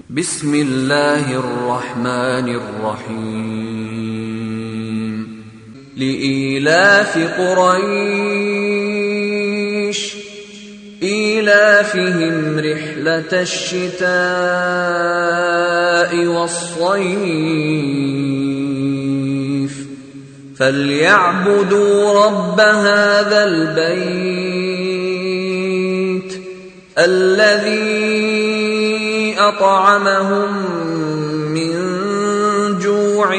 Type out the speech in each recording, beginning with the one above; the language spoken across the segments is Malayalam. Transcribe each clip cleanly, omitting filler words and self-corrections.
بسم الله الرحمن الرحيم لإيلاف قريش إيلافهم رحلة الشتاء والصيف فليعبدوا رب هذا البيت الذي أطعمهم من جوع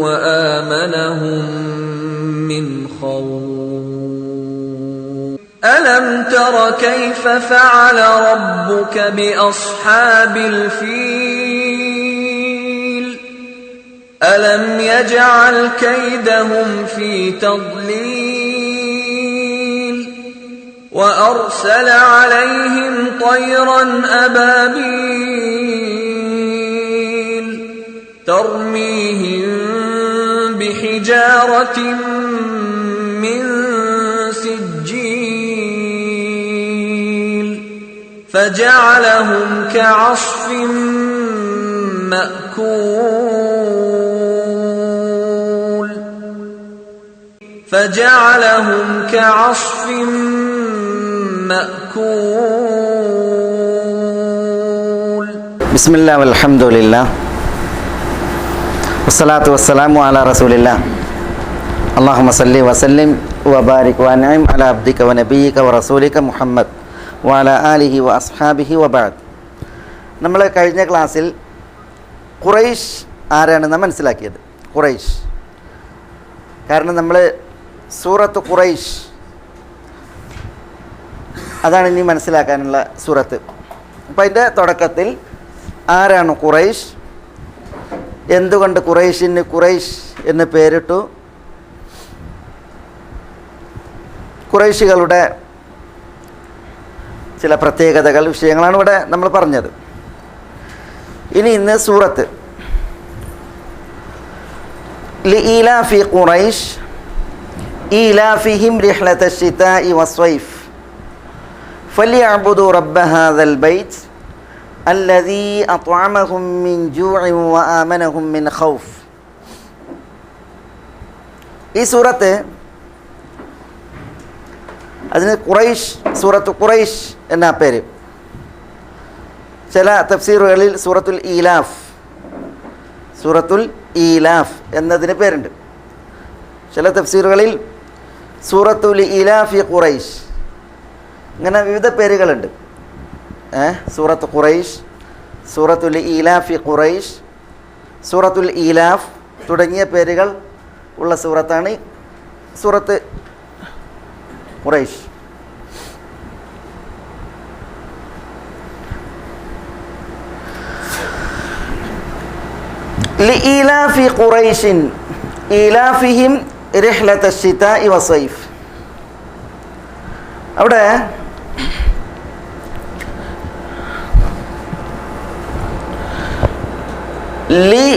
وآمنهم من خوف ألم تر كيف فعل ربك بأصحاب الفيل ألم يجعل كيدهم في تضليل وأرسل عليهم طيرا أبابيل ترميهم بحجارة من سجيل فجعلهم كعصف مأكول فجعلهم كعصف مأكول بسم الله والحمد لله والصلاة والسلام على رسول الله اللهم صل وسلم وبارك وأنعم على عبدك ونبيك ورسولك محمد وعلى آله وأصحابه وبعد. നമ്മൾ കഴിഞ്ഞ ക്ലാസ്സിൽ ഖുറൈശ് ആരാണെന്ന് മനസ്സിലാക്കിയത്. ഖുറൈശ് കാരണം നമ്മൾ സൂറത്ത് ഖുറൈശ് അതാണ് ഇനി മനസ്സിലാക്കാനുള്ള സൂറത്ത്. അപ്പം അതിൻ്റെ തുടക്കത്തിൽ ആരാണ് ഖുറൈശ്, എന്തുകൊണ്ട് ഖുറൈശിന് ഖുറൈശ് എന്ന് പേരിട്ടു, ഖുറൈശികളുടെ ചില പ്രത്യേകതകൾ, വിഷയങ്ങളാണ് ഇവിടെ നമ്മൾ പറഞ്ഞത്. ഇന്ന് സൂറത്ത് ലഇലാഫി ഖുറൈശ് ഈലാഫിഹിം റിഹ്ലത الشتاء والصيف فليعبدوا رب هذا البيت الذي أطعمهم من جوع وآمنهم من خوف. ഈ സൂറത്ത് അതിന് ഖുറൈശ്, സൂറത്ത് ഖുറൈശ് എന്നാ പേര്. ചില തഫ്സീറുകളിൽ സൂറത്തുൽ ഈലാഫ് എന്നതിന് പേരുണ്ട്. ചില തഫ്സീറുകളിൽ സൂറത്തുൽ ഈലാഫി ഖുറൈശ്, ഇങ്ങനെ വിവിധ പേരുകളുണ്ട്. സൂറത്ത് ഖുറൈശ്, സൂറത്തുൽ ഈലാഫി ഖുറൈശ്, സൂറത്തുൽ ഈലാഫ് തുടങ്ങിയ പേരുകൾ ഉള്ള സൂറത്താണ് സൂറത്ത് ഖുറൈശ്. لإيلاف قريش إيلافهم رحلة الشتاء والصيف. അവിടെ ലി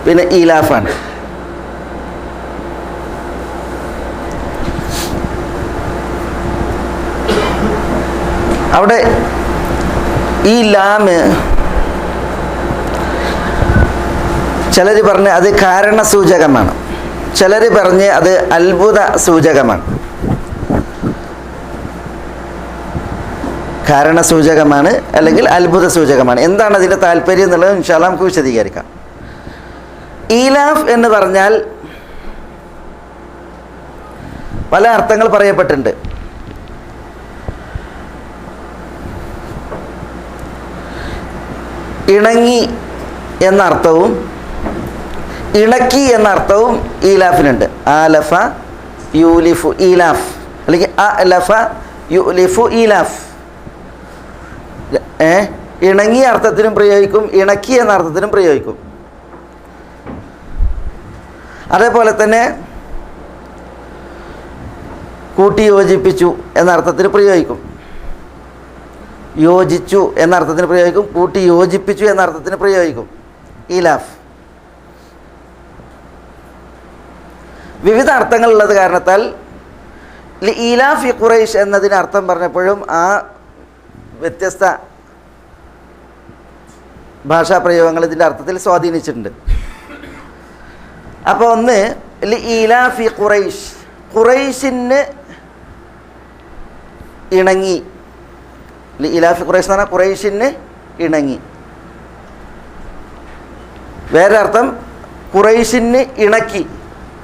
പിന്നെ ഈലാഫാണ്. അവിടെ ഈ ലാമ് ചിലർ പറഞ്ഞ് അത് കാരണസൂചകമാണ്, ചിലർ പറഞ്ഞ് അത് അത്ഭുത സൂചകമാണ്. കാരണസൂചകമാണ് അല്ലെങ്കിൽ അത്ഭുത സൂചകമാണ്. എന്താണ് അതിൻ്റെ താല്പര്യം എന്നുള്ളത് ഇൻഷാ അല്ലാഹ് നമുക്ക് വിശദീകരിക്കാം. ഈലാഫ് എന്ന് പറഞ്ഞാൽ പല അർത്ഥങ്ങൾ പറയപ്പെട്ടിട്ടുണ്ട്. ഇണങ്ങി എന്ന അർത്ഥവും ഇണക്കി എന്ന അർത്ഥവും ഈലാഫിനുണ്ട്. ആലഫ യൂലിഫു ഈലാഫ്, അല്ലെങ്കിൽ അലഫ യുലിഫു ഈലാഫ്. ഇണങ്ങിയ അർത്ഥത്തിനും പ്രയോഗിക്കും, ഇണക്കി എന്ന അർത്ഥത്തിനും പ്രയോഗിക്കും. അതേപോലെ തന്നെ കൂട്ടി യോജിപ്പിച്ചു എന്ന അർത്ഥത്തിന് പ്രയോഗിക്കും, യോജിച്ചു എന്ന അർത്ഥത്തിന് പ്രയോഗിക്കും, കൂട്ടി യോജിപ്പിച്ചു എന്ന അർത്ഥത്തിന് പ്രയോഗിക്കും ഈലാഫ്. വിവിധ അർത്ഥങ്ങളുള്ളത് കാരണത്താൽ ഈലാഫി ഖുറൈശ് എന്നതിന് അർത്ഥം പറഞ്ഞപ്പോഴും ആ വ്യത്യസ്ത ഭാഷാ പ്രയോഗങ്ങൾ ഇതിൻ്റെ അർത്ഥത്തിൽ സ്വാധീനിച്ചിട്ടുണ്ട്. അപ്പോൾ ഒന്ന് ഈലാഫി ഖുറൈഷ്, ഖുറൈശിന് ഇണങ്ങി. ഈലാഫി ഖുറൈഷ് എന്ന് പറഞ്ഞാൽ ഖുറൈശിന് ഇണങ്ങി. വേറെ അർത്ഥം ഖുറൈശിന് ഇണക്കി,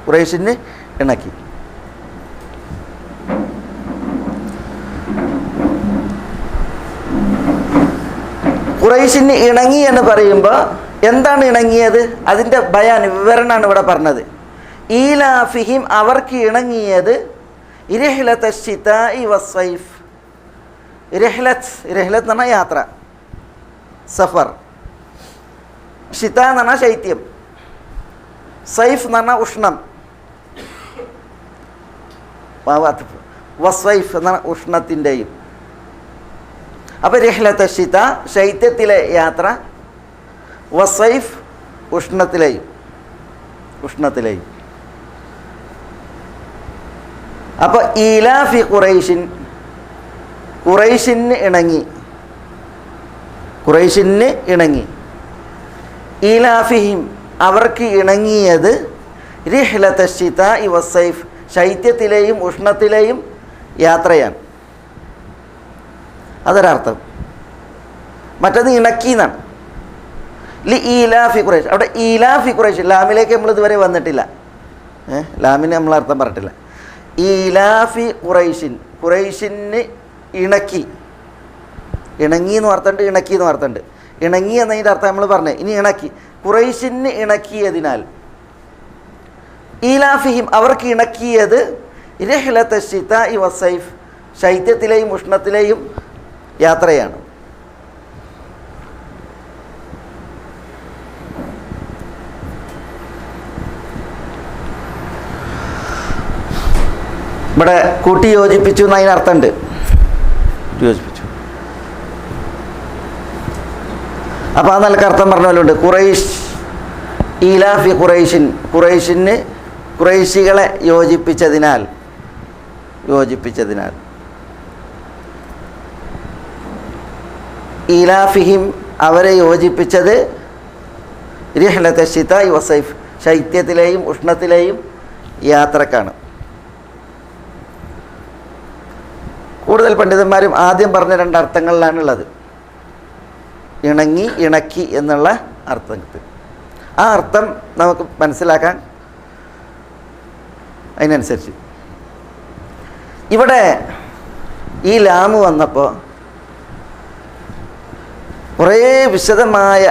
ഖുറൈശിന് ഇണക്കി. ഖുറൈശിന് ഇണങ്ങി എന്ന് പറയുമ്പോൾ എന്താണ് ഇണങ്ങിയത്? അതിൻ്റെ ബയാൻ, വിവരണമാണ് ഇവിടെ പറഞ്ഞത്. ഈലാഫിഹിം, അവർക്ക് ഇണങ്ങിയത് ഇരഹ്ലത ശിതാഇ വസ്സൈഫ്. ഇരഹ്ലത്ത് എന്ന് പറഞ്ഞാൽ യാത്ര, സഫർ. ഷിത എന്ന് പറഞ്ഞാൽ ശൈത്യം, സൈഫ് എന്ന് പറഞ്ഞാൽ ഉഷ്ണം, വസ്വൈഫ് എന്ന് പറഞ്ഞാൽ ഉഷ്ണത്തിൻ്റെയും. അപ്പോൾ രഹ്ലത ഷിത ശൈത്യത്തിലെ യാത്ര, വസൈഫ് ഉഷ്ണത്തിലെയും. അപ്പോൾ ഈലാഫി ഖുറൈശിൻ, ഖുറൈശിന് ഇണങ്ങി. ഈലാഫിഹിം, അവർക്ക് ഇണങ്ങിയത് റിഹ്ലത ശിതാഇ വസ്സൈഫ്, ശൈത്യത്തിലെയും ഉഷ്ണത്തിലെയും യാത്രയാണ്. അതൊരർത്ഥം. മറ്റത് ഇണക്കി എന്നാണ്. ഈലാഫി ഖുറൈഷ്, അവിടെ ഈലാഫി ഖുറൈഷ്, ലാമിലേക്ക് നമ്മൾ ഇതുവരെ വന്നിട്ടില്ല. ലാമിന് നമ്മൾ അർത്ഥം പറഞ്ഞിട്ടില്ല. ഈലാഫി ഖുറൈഷിൻ, ഖുറൈഷിന് ഇണക്കി. ഇണങ്ങി എന്ന് അർത്ഥമുണ്ട്, ഇണക്കി എന്ന് അർത്ഥമുണ്ട്. ഇണങ്ങി എന്നതിൻ്റെ അർത്ഥം നമ്മൾ പറഞ്ഞേ. ഇനി ഇണക്കി, ഖുറൈശിന് ഇണക്കിയതിനാൽ. ഈലാഫിഹിം, അവർക്ക് ഇണക്കിയത് രഹ്ലത ശിതാഇ വസ്സൈഫ്, ശൈത്യത്തിലെയും ഉഷ്ണത്തിലെയും യാത്രയാണ്. ഇവിടെ കൂട്ടി യോജിപ്പിച്ചു എന്ന് അതിനർത്ഥമുണ്ട്. യോജിപ്പിച്ചു. അപ്പോൾ ആ നിലക്ക് അർത്ഥം പറഞ്ഞ പോലെ ഉണ്ട്. ഖുറൈഷ്, ഈലാഫി ഖുറൈഷിൻ, ഖുറൈശികളെ യോജിപ്പിച്ചതിനാൽ. ഈലാഫിഹിം, അവരെ യോജിപ്പിച്ചത് റിഹ്ലത ശിതാഇ വസൈഫ്, ശൈത്യത്തിലെയും ഉഷ്ണത്തിലെയും യാത്രക്കാണ്. കൂടുതൽ പണ്ഡിതന്മാരും ആദ്യം പറഞ്ഞ രണ്ട് അർത്ഥങ്ങളിലാണുള്ളത്. ഇണങ്ങി, ഇണക്കി എന്നുള്ള അർത്ഥത്തിൽ. ആ അർത്ഥം നമുക്ക് മനസ്സിലാക്കാൻ അതിനനുസരിച്ച് ഇവിടെ ഈ ലാമ് വന്നപ്പോൾ കുറേ വിശദമായ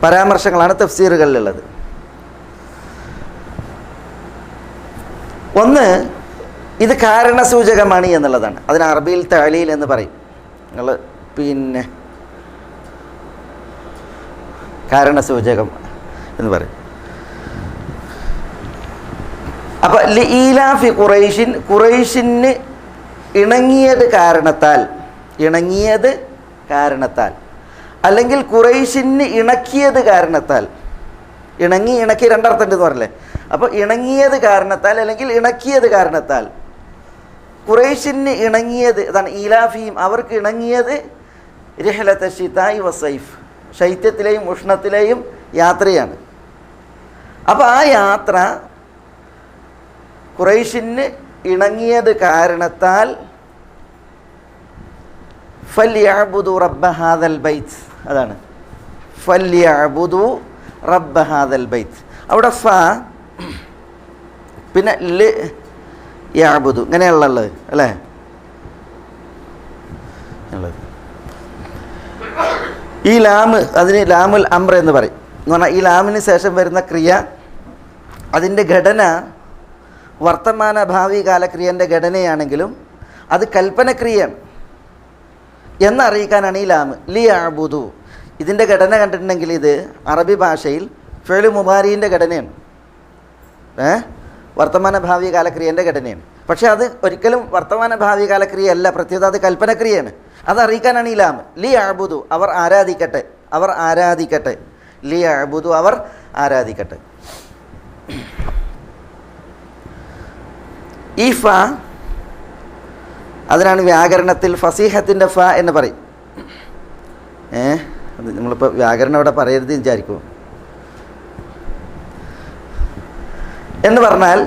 പരാമർശങ്ങളാണ് തഫ്സീറുകളിലുള്ളത്. ഒന്ന്, ഇത് കാരണസൂചകമാണ് എന്നുള്ളതാണ്. അതിന് അറബിയിൽ തഅലീൽ എന്ന് പറയും. നിങ്ങൾ കാരണസൂചകം എന്ന് പറയും. അപ്പോൾ ഈലാഫി ഖുറൈഷിൻ, ഖുറൈഷിന് ഇണങ്ങിയത് കാരണത്താൽ, അല്ലെങ്കിൽ ഖുറൈഷിന് ഇണക്കിയത് കാരണത്താൽ. ഇണക്കി രണ്ടർത്ഥമുണ്ട് എന്ന് പറഞ്ഞല്ലേ. അപ്പോൾ ഇണങ്ങിയത് കാരണത്താൽ അല്ലെങ്കിൽ ഇണക്കിയത് കാരണത്താൽ. ഖുറൈഷിന് ഇണങ്ങിയത് അതാണ് ഈലാഫിയും, അവർക്ക് ഇണങ്ങിയത് റിഹ്ലത ശിതാഇ വസൈഫ്, ശൈത്യത്തിലെയും ഉഷ്ണത്തിലെയും യാത്രയാണ്. അപ്പോൾ ആ യാത്ര ഖുറൈഷിന് ഇണങ്ങിയത് കാരണത്താൽ ഫല്യഅ്ബുദു റബ്ബ ഹാദൽ ബൈത്ത്, അതാണ് ഫല്യഅ്ബുദു റബ്ബ ഹാദൽ ബൈത്ത്. അവിടെ ഫ പിന്നെ ല് യഅ്ബുദു ഇങ്ങനെയുള്ളത് അല്ലേ ഉള്ളത്. ഈ ലാമ്, അതിന് ലാമുൽ അംർ എന്ന് പറയും. എന്ന് പറഞ്ഞാൽ ഈ ലാമിന് ശേഷം വരുന്ന ക്രിയ, അതിൻ്റെ ഘടന വർത്തമാന ഭാവി കാലക്രിയൻ്റെ ഘടനയാണെങ്കിലും അത് കൽപ്പനക്രിയയാണ് എന്നറിയിക്കാനാണ് ഈ ലാമ്. ലിയഅ്ബുദു, ഇതിൻ്റെ ഘടന കണ്ടിട്ടുണ്ടെങ്കിൽ ഇത് അറബി ഭാഷയിൽ ഫിഅ്ലു മുദാരിൻ്റെ ഘടനയാണ്, വർത്തമാന ഭാവി കാലക്രിയൻ്റെ ഘടനയാണ്. പക്ഷേ അത് ഒരിക്കലും വർത്തമാന ഭാവി കാലക്രിയയല്ല, പ്രത്യേകത അത് കൽപ്പനക്രിയയാണ്. അതറിയിക്കാനാണ് ഈ ലാമ്. ലിയഅ്ബുദു, അവർ ആരാധിക്കട്ടെ. ലിയഅ്ബുദു, അവർ ആരാധിക്കട്ടെ. ഈ ഫ, അതിനാണ് വ്യാകരണത്തിൽ ഫസീഹത്തിൻ്റെ ഫ എന്ന് പറയും. അത് നമ്മളിപ്പോൾ വ്യാകരണം ഇവിടെ പറയരുത് വിചാരിക്കും. എന്ന് പറഞ്ഞാൽ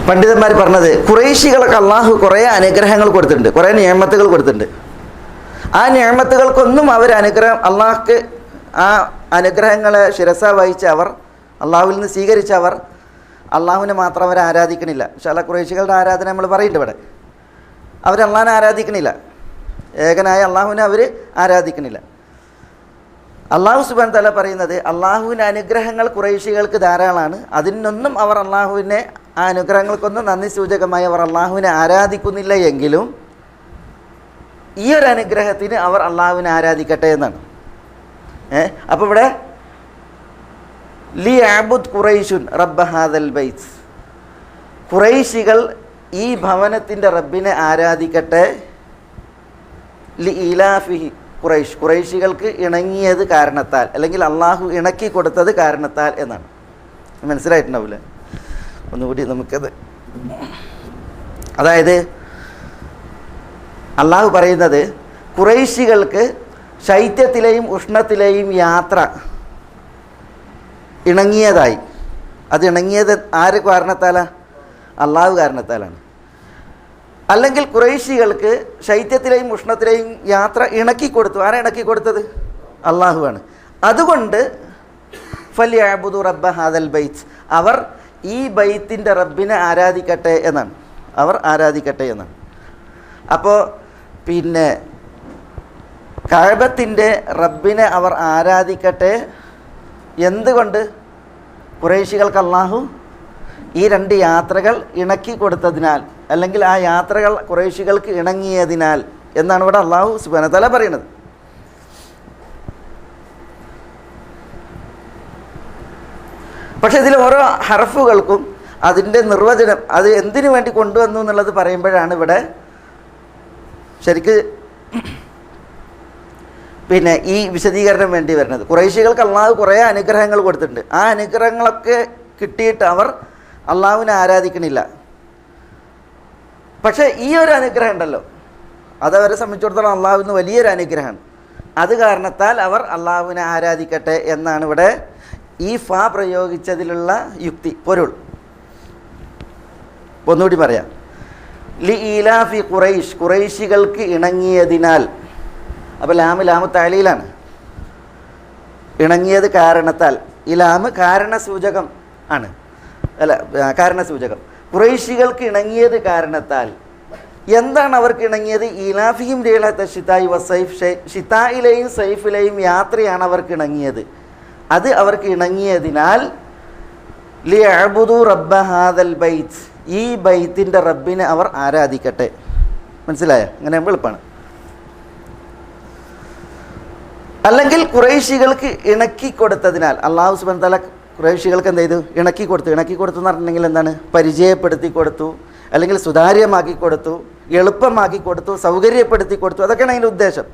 പണ്ഡിതന്മാർ പറഞ്ഞത് ഖുറൈശികൾക്ക് അള്ളാഹു കുറേ അനുഗ്രഹങ്ങൾ കൊടുത്തിട്ടുണ്ട്, കുറേ നിയമത്തുകൾ കൊടുത്തിട്ടുണ്ട്. ആ നിയമത്തുകൾക്കൊന്നും അള്ളാഹ്ക്ക് ആ അനുഗ്രഹങ്ങളെ ശിരസ വഹിച്ച് അവർ അള്ളാഹുവിൽ നിന്ന് സ്വീകരിച്ചവർ അള്ളാഹുവിനെ മാത്രം അവർ ആരാധിക്കണില്ല. ചില ഖുറൈശികളുടെ ആരാധന നമ്മൾ പറയുന്നുണ്ട് ഇവിടെ. അവർ അള്ളാഹിനെ ആരാധിക്കണില്ല, ഏകനായ അള്ളാഹുവിനെ അവർ ആരാധിക്കണില്ല. അള്ളാഹു സുബ്ഹാനഹു തആല പറയുന്നത് അള്ളാഹുവിൻ്റെ അനുഗ്രഹങ്ങൾ ഖുറൈശികൾക്ക് ധാരാളമാണ്, അതിനൊന്നും അവർ അള്ളാഹുവിനെ ആ അനുഗ്രഹങ്ങൾക്കൊന്നും നന്ദി സൂചകമായി അവർ അള്ളാഹുവിനെ ആരാധിക്കുന്നില്ല എങ്കിലും ഈ ഒരു അനുഗ്രഹത്തിന് അവർ അള്ളാഹുവിനെ ആരാധിക്കട്ടെ എന്നാണ്. അപ്പോൾ ഇവിടെ ലി അബ്ദ് ഖുറൈശുൻ റബ്ബ ഹാദൽ ബൈത്ത്, ഖുറൈശികൾ ഈ ഭവനത്തിൻ്റെ റബ്ബിനെ ആരാധിക്കട്ടെ. ലി ഇലാഫിഹി ഖുറൈഷ്, ഖുറൈശികൾക്ക് ഇണങ്ങിയത് കാരണത്താൽ, അല്ലെങ്കിൽ അള്ളാഹു ഇണക്കി കൊടുത്തത് കാരണത്താൽ എന്നാണ്. മനസ്സിലായിട്ടുണ്ടാവില്ലേ? ഒന്നുകൂടി നമുക്കത്, അതായത് അള്ളാഹു പറയുന്നത് ഖുറൈശികൾക്ക് ശൈത്യത്തിലെയും ഉഷ്ണത്തിലെയും യാത്ര ഇണങ്ങിയതായി. അത് ഇണങ്ങിയത് ആര് കാരണത്താലാ? അള്ളാഹു കാരണത്താലാണ്. അല്ലെങ്കിൽ ഖുറൈശികൾക്ക് ശൈത്യത്തിലെയും ഉഷ്ണത്തിലെയും യാത്ര ഇണക്കി കൊടുത്തു. ആരാ ഇണക്കി കൊടുത്തത്? അള്ളാഹുവാണ്. അതുകൊണ്ട് ഫല്യഅബ്ദു റബ്ബ ഹാദൽ ബൈത്ത്, അവർ ഈ ബൈത്തിൻ്റെ റബ്ബിനെ ആരാധിക്കട്ടെ എന്നാണ്. അവർ ആരാധിക്കട്ടെ എന്നാണ്. അപ്പോൾ പിന്നെ കഅബത്തിൻ്റെ റബ്ബിനെ അവർ ആരാധിക്കട്ടെ. എന്തുകൊണ്ട്? ഖുറൈശികൾക്ക് അള്ളാഹു ഈ രണ്ട് യാത്രകൾ ഇണക്കി കൊടുത്തതിനാൽ, അല്ലെങ്കിൽ ആ യാത്രകൾ ഖുറൈശികൾക്ക് ഇണങ്ങിയതിനാൽ എന്നാണ് ഇവിടെ അള്ളാഹു സുബ്ഹാനഹു വ തആല പറയുന്നത്. പക്ഷേ ഇതിൽ ഓരോ ഹർഫുകൾക്കും അതിൻ്റെ നിർവചനം, അത് എന്തിനു വേണ്ടി കൊണ്ടുവന്നു എന്നുള്ളത് പറയുമ്പോഴാണ് ഇവിടെ ശരിക്ക് പിന്നെ ഈ വിശദീകരണം വേണ്ടി വരുന്നത്. ഖുറൈശികൾക്ക് അള്ളാഹു കുറേ അനുഗ്രഹങ്ങൾ കൊടുത്തിട്ടുണ്ട്. ആ അനുഗ്രഹങ്ങളൊക്കെ കിട്ടിയിട്ട് അവർ അള്ളാഹുവിനെ ആരാധിക്കണില്ല. പക്ഷേ ഈ ഒരു അനുഗ്രഹം ഉണ്ടല്ലോ, അതവരെ സംബന്ധിച്ചിടത്തോളം അള്ളാഹുവിന് വലിയൊരു അനുഗ്രഹമാണ്. അത് കാരണത്താൽ അവർ അള്ളാഹുവിനെ ആരാധിക്കട്ടെ എന്നാണ് ഇവിടെ ഈ ഫാ പ്രയോഗിച്ചതിലുള്ള യുക്തി, പൊരുൾ. ഒന്നുകൂടി പറയാം. ലി ഈലാഫി ഖുറൈഷ്, ഖുറൈശികൾക്ക് ഇണങ്ങിയതിനാൽ. അപ്പോൾ ലാമു തഅലീലാണ്. ഇണങ്ങിയത് കാരണത്താൽ. ഈ ലാമ് കാരണസൂചകം ആണ്, അല്ല കാരണസൂചകം. ഖുറൈശികൾക്ക് ഇണങ്ങിയത് കാരണത്താൽ. എന്താണ് അവർക്ക് ഇണങ്ങിയത്? ഈലാഫിഹിം റിഹ്ലത ശിതാഇ വസൈഫ്, ശിതായിലെയും സൈഫിലെയും യാത്രയാണ് അവർക്ക് ഇണങ്ങിയത്. അത് അവർക്ക് ഇണങ്ങിയതിനാൽ ലിയഅബ്ദു റബ്ബ ഹാദൽ ബൈത്ത്, ഈ ബൈത്തിൻ്റെ റബ്ബിനെ അവർ ആരാധിക്കട്ടെ. മനസ്സിലായോ? അങ്ങനെ എളുപ്പമാണ്. അല്ലെങ്കിൽ ഖുറൈശികൾക്ക് ഇണക്കി കൊടുത്തതിനാൽ അള്ളാഹു സുബ്ഹാനഹു വ തആല ഖുറൈശികൾക്ക് എന്ത് ചെയ്തു? ഇണക്കി കൊടുത്തു. ഇണക്കി കൊടുത്തു എന്ന് പറഞ്ഞിട്ടുണ്ടെങ്കിൽ എന്താണ്? പരിചയപ്പെടുത്തി കൊടുത്തു, അല്ലെങ്കിൽ സുതാര്യമാക്കി കൊടുത്തു, എളുപ്പമാക്കി കൊടുത്തു, സൗകര്യപ്പെടുത്തി കൊടുത്തു. അതൊക്കെയാണ് അതിൻ്റെ ഉദ്ദേശം.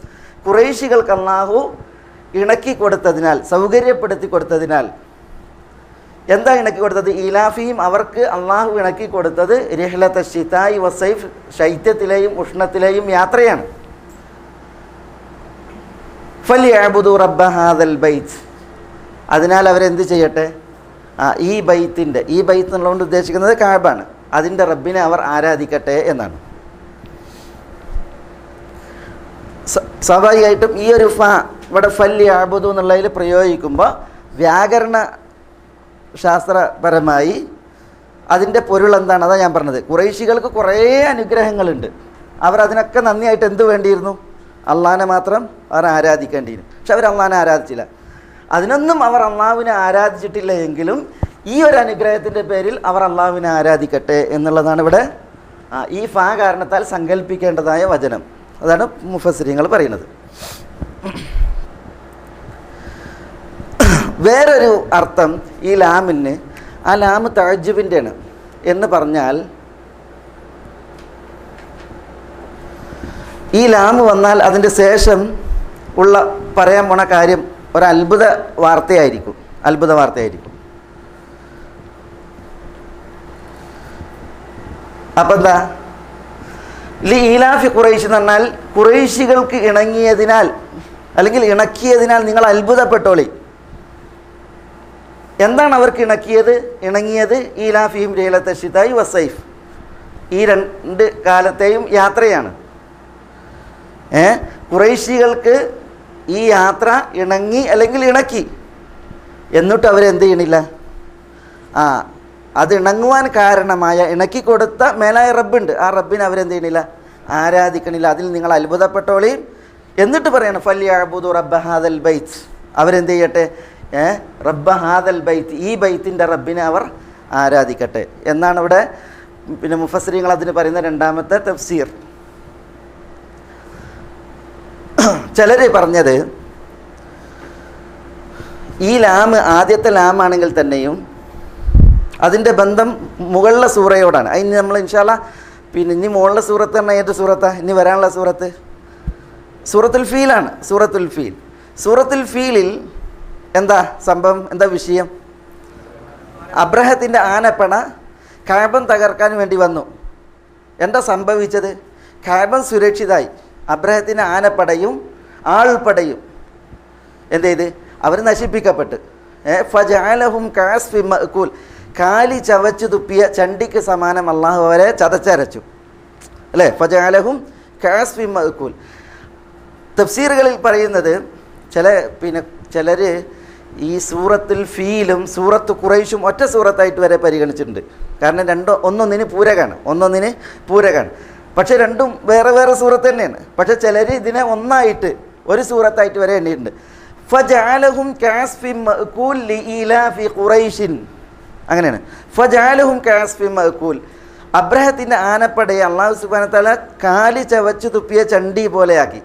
ഖുറൈശികൾക്ക് അള്ളാഹു ഇണക്കി കൊടുത്തതിനാൽ, സൗകര്യപ്പെടുത്തി കൊടുത്തതിനാൽ. എന്താ ഇണക്കി കൊടുത്തത്? ഈലാഫിയും, അവർക്ക് അള്ളാഹു ഇണക്കി കൊടുത്തത് റിഹ്ലത ശിതാഇ വസൈഫ്, ശൈത്യത്തിലെയും ഉഷ്ണത്തിലെയും യാത്രയാണ്. ഫല്യഅബ്ദു റബ്ബ ഹാദൽ ബൈത്ത്, അതിനാൽ അവരെന്ത് ചെയ്യട്ടെ? ഈ ബൈത്തിൻ്റെ, ഈ ബൈത്ത് എന്നുള്ളതുകൊണ്ട് ഉദ്ദേശിക്കുന്നത് കഅബാണ്, അതിൻ്റെ റബ്ബിനെ അവർ ആരാധിക്കട്ടെ എന്നാണ്. സ്വാഭാവികമായിട്ടും ഈ ഒരു ഫ ഇവിടെ ഫല്യഅബ്ദു എന്നുള്ളതിൽ പ്രയോഗിക്കുമ്പോൾ വ്യാകരണ ശാസ്ത്രപരമായി അതിൻ്റെ പൊരുൾ എന്താണ്? അതാണ് ഞാൻ പറഞ്ഞത്. ഖുറൈശികൾക്ക് കുറേ അനുഗ്രഹങ്ങളുണ്ട്. അവർ അതിനൊക്കെ നന്ദിയായിട്ട് എന്ത് വേണ്ടിയിരുന്നു? അള്ളാഹിനെ മാത്രം അവർ ആരാധിക്കേണ്ടിയിരുന്നു. പക്ഷെ അവർ അള്ളാഹിനെ ആരാധിച്ചില്ല. അതിനൊന്നും അവർ അള്ളാഹുവിനെ ആരാധിച്ചിട്ടില്ല എങ്കിലും ഈ ഒരു അനുഗ്രഹത്തിൻ്റെ പേരിൽ അവർ അള്ളാഹുവിനെ ആരാധിക്കട്ടെ എന്നുള്ളതാണ് ഇവിടെ ഈ ഫാ കാരണത്താൽ സങ്കല്പിക്കേണ്ടതായ വചനം. അതാണ് മുഫസ്സിരീങ്ങൾ പറയുന്നത്. വേറൊരു അർത്ഥം ഈ ലാമിന്, ആ ലാമ് തഅജ്ജുബിൻ്റെയാണ്. എന്ന് പറഞ്ഞാൽ ഈ ലാമ് വന്നാൽ അതിൻ്റെ ശേഷം ഉള്ള പറയാൻ പോണ കാര്യം ഒരു അത്ഭുത വാർത്തയായിരിക്കും. അപ്പം എന്താ ലി ഈലാഫി ഖുറൈശ് എന്ന് പറഞ്ഞാൽ ഖുറൈശികൾക്ക് ഇണങ്ങിയതിനാൽ അല്ലെങ്കിൽ ഇണക്കിയതിനാൽ നിങ്ങൾ അത്ഭുതപ്പെട്ടോളി. എന്താണ് അവർക്ക് ഇണങ്ങിയത്? ഈലാഫിഹിം ലൈലത്ത ശിതാഇ വസ്സൈഫ്, ഈ 2 കാലത്തെയും യാത്രയാണ്. ഖുറൈശികൾക്ക് ഈ യാത്ര ഇണങ്ങി അല്ലെങ്കിൽ ഇണക്കി. എന്നിട്ട് അവരെന്ത് ചെയ്യണില്ല? അത് ഇണങ്ങുവാൻ കാരണമായ ഇണക്കി കൊടുത്ത മേലായ റബ്ബുണ്ട്, ആ റബ്ബിനെ അവരെന്ത് ചെയ്യണില്ല? ആരാധിക്കണില്ല. അതിൽ നിങ്ങൾ അത്ഭുതപ്പെട്ടോളി. എന്നിട്ട് പറയണം ഫല്യഅ്ബുദു റബ്ബ ഹാദൽ ബൈത്ത്, അവരെന്ത് ചെയ്യട്ടെ? റബ്ബ ഹാദൽ ബൈത്ത്, ഈ ബൈത്തിൻ്റെ റബ്ബിനെ അവർ ആരാധിക്കട്ടെ എന്നാണ് ഇവിടെ പിന്നെ മുഫസ്സിരീങ്ങൾ അതിന് പറയുന്ന 2ാമത്തെ തഫ്സീർ. ചിലർ പറഞ്ഞത് ഈ ലാമ് ആദ്യത്തെ ലാമാണെങ്കിൽ തന്നെയും അതിൻ്റെ ബന്ധം മുകളിലെ സൂറയോടാണ്. അതിന് നമ്മൾ ഇൻഷാ അല്ലാഹ് പിന്നെ ഇനി മുകളിലെ സൂറത്ത് പറഞ്ഞാൽ ഏത് സൂറത്താണ്? ഇനി വരാനുള്ള സൂറത്ത് സൂറത്തുൽ ഫീലാണ്. സൂറത്തുൽ ഫീലിൽ എന്താ സംഭവം? എന്താ വിഷയം? അബ്രഹത്തിൻ്റെ ആനപ്പണ കഅബ തകർക്കാൻ വേണ്ടി വന്നു. എന്താ സംഭവിച്ചത്? കഅബ സുരക്ഷിതമായി. അബ്രഹത്തിൻ്റെ ആനപ്പടയും ആൾപ്പടയും എന്ത് ചെയ്ത്? അവർ നശിപ്പിക്കപ്പെട്ട്. ഫജഅലഹും കഅസ്ഫിൻ മഅ്കൂൽ, കാലി ചവച്ചു തുപ്പിയ ചണ്ടിക്ക് സമാനം അള്ളാഹു അവരെ ചതച്ചരച്ചു അല്ലേ? ഫജഅലഹും കഅസ്ഫിൻ മഅ്കൂൽ. തഫ്സീറുകളിൽ പറയുന്നത് ചിലർ ഈ സൂറത്തുൽ ഫീലും സൂറത്ത് ഖുറൈശും ഒറ്റ സൂറത്തായിട്ട് വരെ പരിഗണിച്ചിട്ടുണ്ട്. കാരണം ഒന്നൊന്നിന് പൂരകാണ്. പക്ഷെ രണ്ടും വേറെ വേറെ സൂറത്ത് തന്നെയാണ്. പക്ഷെ ചിലർ ഇതിനെ ഒന്നായിട്ട് ഒരു സൂറത്തായിട്ട് വരെ എണ്ണിയിട്ടുണ്ട്. ഫജഅലഹും കഅസ്ഫിൻ മഅ്കൂൽ ലിഇലാഫി ഖുറൈശിൻ, അങ്ങനെയാണ്. ഫജഅലഹും കഅസ്ഫിൻ മഅ്കൂൽ, അബ്രഹത്തിൻ്റെ ആനപ്പടയെ അല്ലാഹു സുബ്ഹാനഹു വ തആല കാലി ചവച്ചു തുപ്പിയ ചണ്ടി പോലെയാക്കി.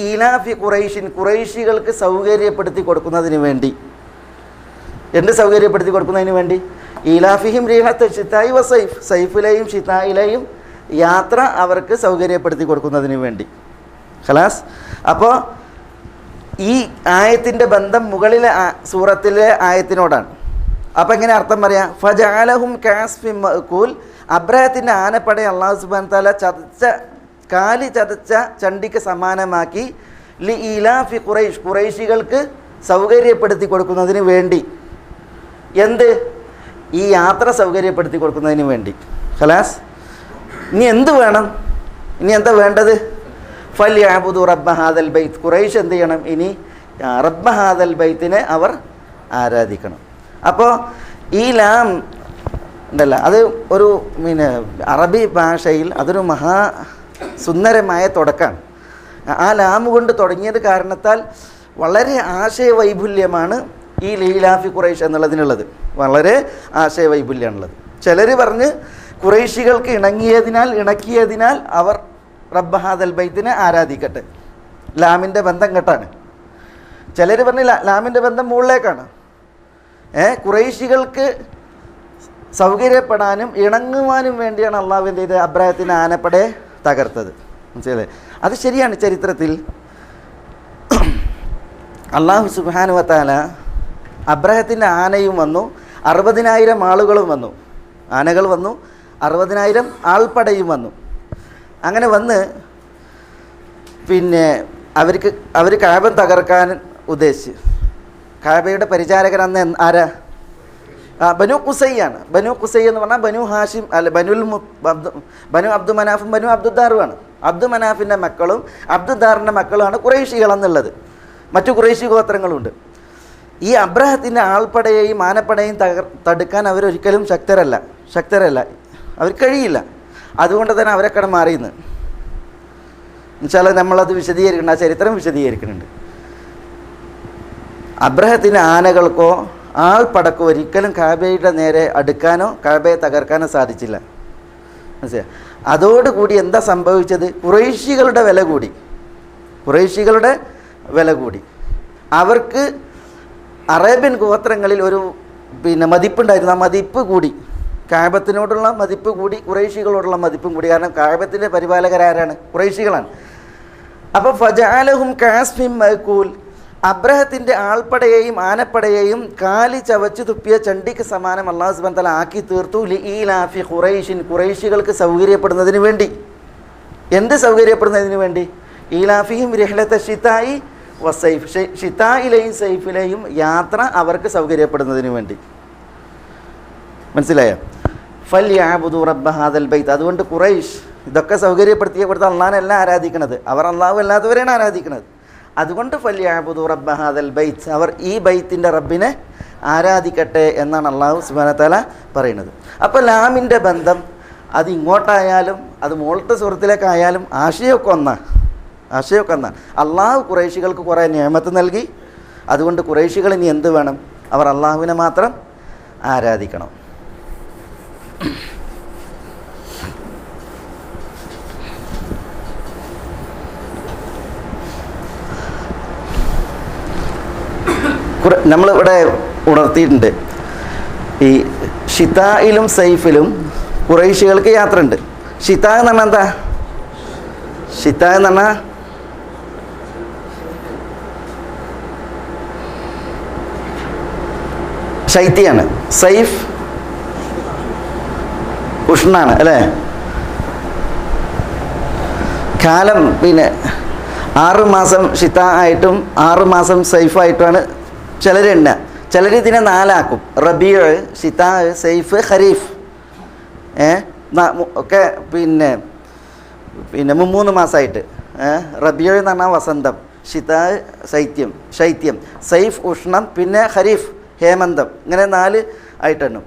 ഈലാഫി ഖുറൈശിൻ, ഖുറൈശികൾക്ക് സൗകര്യപ്പെടുത്തി കൊടുക്കുന്നതിന് വേണ്ടി. എന്ത് സൗകര്യപ്പെടുത്തി കൊടുക്കുന്നതിന് വേണ്ടി? ഈലാഫിഹിം റീഹത്ത ശിതാഇ വസൈഫ്, സൈഫിലെയും ഷിതായിലെയും യാത്ര അവർക്ക് സൗകര്യപ്പെടുത്തി കൊടുക്കുന്നതിന് വേണ്ടി. ഖലാസ്. അപ്പോൾ ഈ ആയത്തിൻ്റെ ബന്ധം മുകളിലെ സൂറത്തിലെ ആയത്തിനോടാണ്. അപ്പം എങ്ങനെ അർത്ഥം പറയാം? ഫജഅലഹും കഅസ്ഫിൻ മഅ്കൂൽ, അബ്രഹത്തിൻ്റെ ആനപ്പടയെ അല്ലാഹു സുബ്ഹാനഹു വ തആല കാലി ചതച്ച ചണ്ടിക്ക് സമാനമാക്കി. ലി ഈലാഫി ഖുറൈശ്, ഖുറൈശികൾക്ക് സൗകര്യപ്പെടുത്തി കൊടുക്കുന്നതിന് വേണ്ടി. എന്ത്? ഈ യാത്ര സൗകര്യപ്പെടുത്തി കൊടുക്കുന്നതിന് വേണ്ടി. ഖലാസ്. ഇനി എന്ത് വേണം? ഇനി എന്താ വേണ്ടത്? ഫല്യഅ്ബുദു റബ്ബ ഹാദൽ ബൈത്ത്, ഖുറൈശ് എന്ത് ചെയ്യണം? ഇനി റബ്ബ ഹാദൽ ബൈത്തിനെ അവർ ആരാധിക്കണം. അപ്പോൾ ഈ ലാം ഉണ്ടല്ല, അത് ഒരു അറബി ഭാഷയിൽ അതൊരു സുന്ദരമായ തുടക്കമാണ്. ആ ലാമ് കൊണ്ട് തുടങ്ങിയത് കാരണത്താൽ വളരെ ആശയവൈപുല്യമാണ് ഈ ലീലാഫി ഖുറൈശ് എന്നുള്ളതിനുള്ളത്. വളരെ ആശയവൈപുല്യമാണുള്ളത്. ചിലർ പറഞ്ഞ് ഖുറൈശികൾക്ക് ഇണക്കിയതിനാൽ അവർ റബ്ബ ഹാദൽ ബൈത്തിനെ ആരാധിക്കട്ടെ. ലാമിൻ്റെ ബന്ധം കേട്ടാണ്. ചിലർ പറഞ്ഞ് ലാമിൻ്റെ ബന്ധം മുകളിലേക്കാണ്. ഖുറൈശികൾക്ക് സൗകര്യപ്പെടാനും ഇണങ്ങുവാനും വേണ്ടിയാണ് അള്ളാഹു എന്ത് ചെയ്ത്? അബ്രഹത്തിൻ്റെ ആനപ്പടയെ തകർത്തത്. മനസ്സിലായി? അത് ശരിയാണ്. ചരിത്രത്തിൽ അള്ളാഹു സുബ്ഹാനഹു വ തആല അബ്രഹത്തിൻ്റെ ആനയും വന്നു, 60,000 ആളുകളും വന്നു. ആനകൾ വന്നു, 60,000 ആൾപ്പടയും വന്നു. അങ്ങനെ വന്ന് അവർ കഅബ തകർക്കാൻ ഉദ്ദേശിച്ച്. കഅബയുടെ പരിചാരകൻ അന്ന് ആരാ? ബനു ഖുസൈയാണ്. ബനു ഖുസൈ എന്ന് പറഞ്ഞാൽ ബനു ഹാഷിം അല്ല, ബനു അബ്ദു മനാഫും ബനു അബ്ദുദ്ദാറുമാണ്. അബ്ദു മനാഫിൻ്റെ മക്കളും അബ്ദുദ്ദാറിൻ്റെ മക്കളുമാണ് ഖുറൈശികളെന്നുള്ളത്. മറ്റു ഖുറൈശി ഗോത്രങ്ങളുണ്ട്. ഈ അബ്രഹത്തിൻ്റെ ആൾപ്പടയെയും ആനപ്പടയെയും തടുക്കാൻ അവരൊരിക്കലും ശക്തരല്ല, അവർ കഴിയില്ല. അതുകൊണ്ട് തന്നെ അവരൊക്കെ മാറിയെന്ന് ഇൻഷാ അല്ലാഹ് നമ്മളത് വിശദീകരിക്കുന്നുണ്ട്. ആ ചരിത്രം വിശദീകരിക്കുന്നുണ്ട്. അബ്രഹത്തിൻ്റെ ആനകൾക്കോ ആൾപ്പടക്കോ ഒരിക്കലും കഅബയുടെ നേരെ അടുക്കാനോ കഅബയെ തകർക്കാനോ സാധിച്ചില്ല. മനസ്സിലായി? അതോടുകൂടി എന്താ സംഭവിച്ചത്? ഖുറൈശികളുടെ വില കൂടി. അവർക്ക് അറേബ്യൻ ഗോത്രങ്ങളിൽ ഒരു മതിപ്പുണ്ടായിരുന്നു. ആ മതിപ്പ് കൂടി, കഅബത്തിനോടുള്ള മതിപ്പ് കൂടി, ഖുറൈശികളോടുള്ള മതിപ്പും കൂടി. കാരണം കഅബത്തിൻ്റെ പരിപാലകരാരാണ്? ഖുറൈശികളാണ്. അപ്പോൾ ഫജഅലഹും കഅസ്ഫിൻ മഅ്കൂൽ, അബ്രഹത്തിൻ്റെ ആൾപ്പടയെയും ആനപ്പടയെയും കാലി ചവച്ചു തുപ്പിയ ചണ്ടിക്ക് സമാനം അല്ലാഹു സുബ്ഹാനഹു വ തആല ആക്കി തീർത്തു. ലീലാഫി ഖുറൈഷിൻ, ഖുറൈശികൾക്ക് സൗകര്യപ്പെടുന്നതിന് വേണ്ടി. എന്ത് സൗകര്യപ്പെടുന്നതിന് വേണ്ടി? ഈലാഫിഹിം റിഹ്ലത ശിതായി വസൈഫ്, ഷിതായിലെയും സൈഫിലെയും യാത്ര അവർക്ക് സൗകര്യപ്പെടുന്നതിന് വേണ്ടി. മനസ്സിലായോ? ഫൽയഅബ്ദു റബ്ബ ഹാദൽ ബൈത്ത്. അതുകൊണ്ട് ഖുറൈശ് ഇതൊക്കെ സൗകര്യപ്പെടുത്തിയപ്പെടുത്ത അള്ളാഹനെല്ലാം ആരാധിക്കണത്, അവർ അള്ളാഹു അല്ലാത്തവരെയാണ് ആരാധിക്കുന്നത്. അതുകൊണ്ട് ഫൽയഅബ്ദു റബ്ബ ഹാദൽ ബൈത്ത്, അവർ ഈ ബൈത്തിൻ്റെ റബ്ബിനെ ആരാധിക്കട്ടെ എന്നാണ് അള്ളാഹു സുബ്ഹാനഹു വ തആല പറയുന്നത്. അപ്പോൾ ലാമിൻ്റെ ബന്ധം അത് ഇങ്ങോട്ടായാലും അത് മോളത്തെ സുഹൃത്തിലേക്കായാലും ആശയമൊക്കെ ഒന്നാണ്. അള്ളാഹു ഖുറൈശികൾക്ക് കുറേ നിഅമത്ത് നൽകി. അതുകൊണ്ട് ഖുറൈശികൾ ഇനി എന്ത് വേണം? അവർ അള്ളാഹുവിനെ മാത്രം ആരാധിക്കണം. നമ്മളിവിടെ ഉണർത്തിയിട്ടുണ്ട്, ഈ ഷിതായിലും സൈഫിലും ഖുറൈശികൾക്ക് യാത്ര ഉണ്ട്. ഷിതാ എന്ന് പറഞ്ഞാൽ എന്താ? ഷിതാ എന്ന് പറഞ്ഞാൽ ശൈത്യാണ്, സൈഫ് ഉഷ്ണാണ് അല്ലേ? കാലം പിന്നെ 6 മാസം ഷിതാ ആയിട്ടും 6 മാസം സൈഫായിട്ടുമാണ് ചിലർ എണ്ണുക. ചിലർ ഇതിനെ 4 ആക്കും. റബീഉ, ഷിതാ, സൈഫ്, ഖരീഫ് ഒക്കെ പിന്നെ 3 മാസമായിട്ട്. റബീഉ എന്ന് പറഞ്ഞാൽ വസന്തം, ഷിതാ ശൈത്യം, സൈഫ് ഉഷ്ണം, പിന്നെ ഖരീഫ് ഹേമന്തം. ഇങ്ങനെ 4 ആയിട്ടെണ്ണും.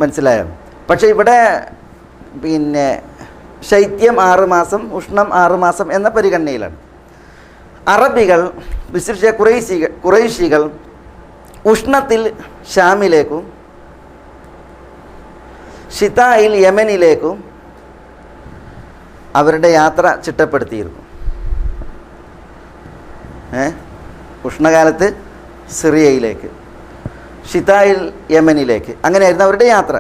മനസ്സിലായോ? പക്ഷേ ഇവിടെ പിന്നെ ശൈത്യം 6 മാസം, ഉഷ്ണം 6 മാസം എന്ന പരിഗണനയിലാണ്. അറബികൾ, വിശേഷിച്ച ഖുറൈശികൾ ഉഷ്ണത്തിൽ ഷാമിലേക്കും ഷിതായിൽ യമനിലേക്കും അവരുടെ യാത്ര ചിട്ടപ്പെടുത്തിയിരുന്നു. ഉഷ്ണകാലത്ത് സിറിയയിലേക്ക്, ഷിതായിൽ യമനിലേക്ക്, അങ്ങനെയായിരുന്നു അവരുടെ യാത്ര.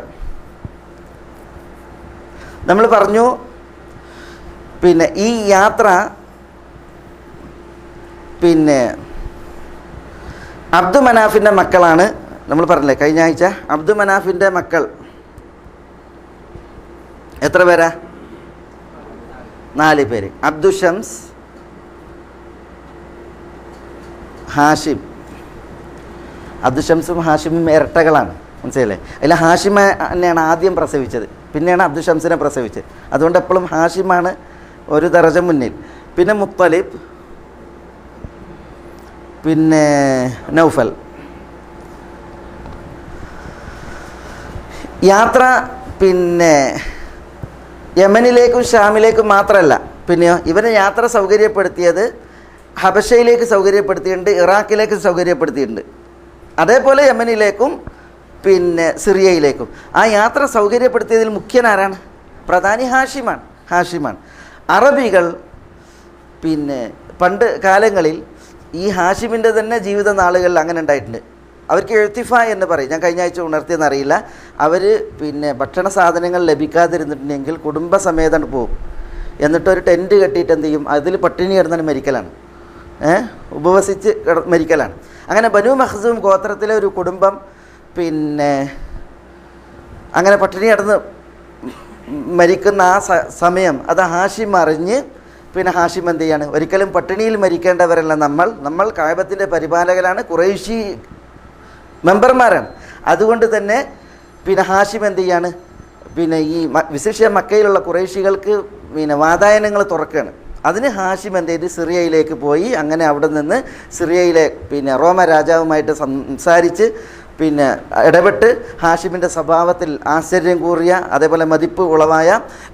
നമ്മൾ പറഞ്ഞു പിന്നെ ഈ യാത്ര പിന്നെ അബ്ദു മനാഫിൻ്റെ മക്കളാണ്. നമ്മൾ പറഞ്ഞില്ലേ കഴിഞ്ഞ ആഴ്ച, അബ്ദു മനാഫിൻ്റെ മക്കൾ എത്ര പേരാ? 4 പേര്. അബ്ദു ഷംസ്, ഹാഷിം. അബ്ദു ഷംസും ഹാഷിമും ഇരട്ടകളാണ്. മനസ്സിലല്ലേ? അതിൽ ഹാഷിമ തന്നെയാണ് ആദ്യം പ്രസവിച്ചത്, പിന്നെയാണ് അബ്ദു ഷംസിനെ പ്രസവിച്ചത്. അതുകൊണ്ട് എപ്പോഴും ഹാഷിമാണ് ഒരു ദറജ മുന്നിൽ. പിന്നെ മുത്തലിബ്, പിന്നെ നൗഫൽ. യാത്ര പിന്നെ യമനിലേക്കും ഷാമിലേക്കും മാത്രമല്ല, പിന്നെയോ ഇവരെ യാത്ര സൗകര്യപ്പെടുത്തിയത് ഹബശയിലേക്ക് സൗകര്യപ്പെടുത്തിയിട്ടുണ്ട്, ഇറാഖിലേക്ക് സൗകര്യപ്പെടുത്തിയിട്ടുണ്ട്, അതേപോലെ യമനിലേക്കും പിന്നെ സിറിയയിലേക്കും. ആ യാത്ര സൗകര്യപ്പെടുത്തിയതിൽ മുഖ്യനാരാണ്? പ്രധാനി ഹാഷിമാണ്. അറബികൾ പിന്നെ പണ്ട് കാലങ്ങളിൽ ഈ ഹാഷിമിൻ്റെ തന്നെ ജീവിത നാളുകളിൽ അങ്ങനെ ഉണ്ടായിട്ടുണ്ട്. അവർക്ക് എഴുത്തിഫ എന്ന് പറയും. ഞാൻ കഴിഞ്ഞ ആഴ്ച ഉണർത്തിയെന്നറിയില്ല. അവർ പിന്നെ ഭക്ഷണ സാധനങ്ങൾ ലഭിക്കാതിരുന്നിട്ടുണ്ടെങ്കിൽ കുടുംബസമേതം പോകും. എന്നിട്ടൊരു ടെൻറ്റ് കെട്ടിയിട്ട് എന്ത് ചെയ്യും? അതിൽ പട്ടിണി കിടന്നാണ് മരിക്കലാണ്, ഉപവസിച്ച് മരിക്കലാണ്. അങ്ങനെ ബനു മഖ്സൂം ഗോത്രത്തിലെ ഒരു കുടുംബം പിന്നെ അങ്ങനെ പട്ടിണി കിടന്ന് മരിക്കുന്ന ആ സമയം അത് ഹാഷിം അറിഞ്ഞ് പിന്നെ ഹാഷിം എന്ത് ചെയ്യാണ്? ഒരിക്കലും പട്ടിണിയിൽ മരിക്കേണ്ടവരല്ല, നമ്മൾ കഅബത്തിൻ്റെ പരിപാലകരാണ്, ഖുറൈശി മെമ്പർമാരാണ്. അതുകൊണ്ട് തന്നെ പിന്നെ ഹാഷിം എന്ത് ചെയ്യാണ്? പിന്നെ ഈ വിശേഷ മക്കയിലുള്ള ഖുറൈശികൾക്ക് പിന്നെ വാതായനങ്ങൾ തുറക്കുകയാണ്. അതിന് ഹാഷിം എന്ത് ചെയ്ത് സിറിയയിലേക്ക് പോയി. അങ്ങനെ അവിടെ നിന്ന് സിറിയയിലെ പിന്നെ റോമ രാജാവുമായിട്ട് സംസാരിച്ച് പിന്നെ ഇടപെട്ട് ഹാഷിമിൻ്റെ സ്വഭാവത്തിൽ ആശ്ചര്യം കൂറിയ അതേപോലെ മതിപ്പ് ഉളവായ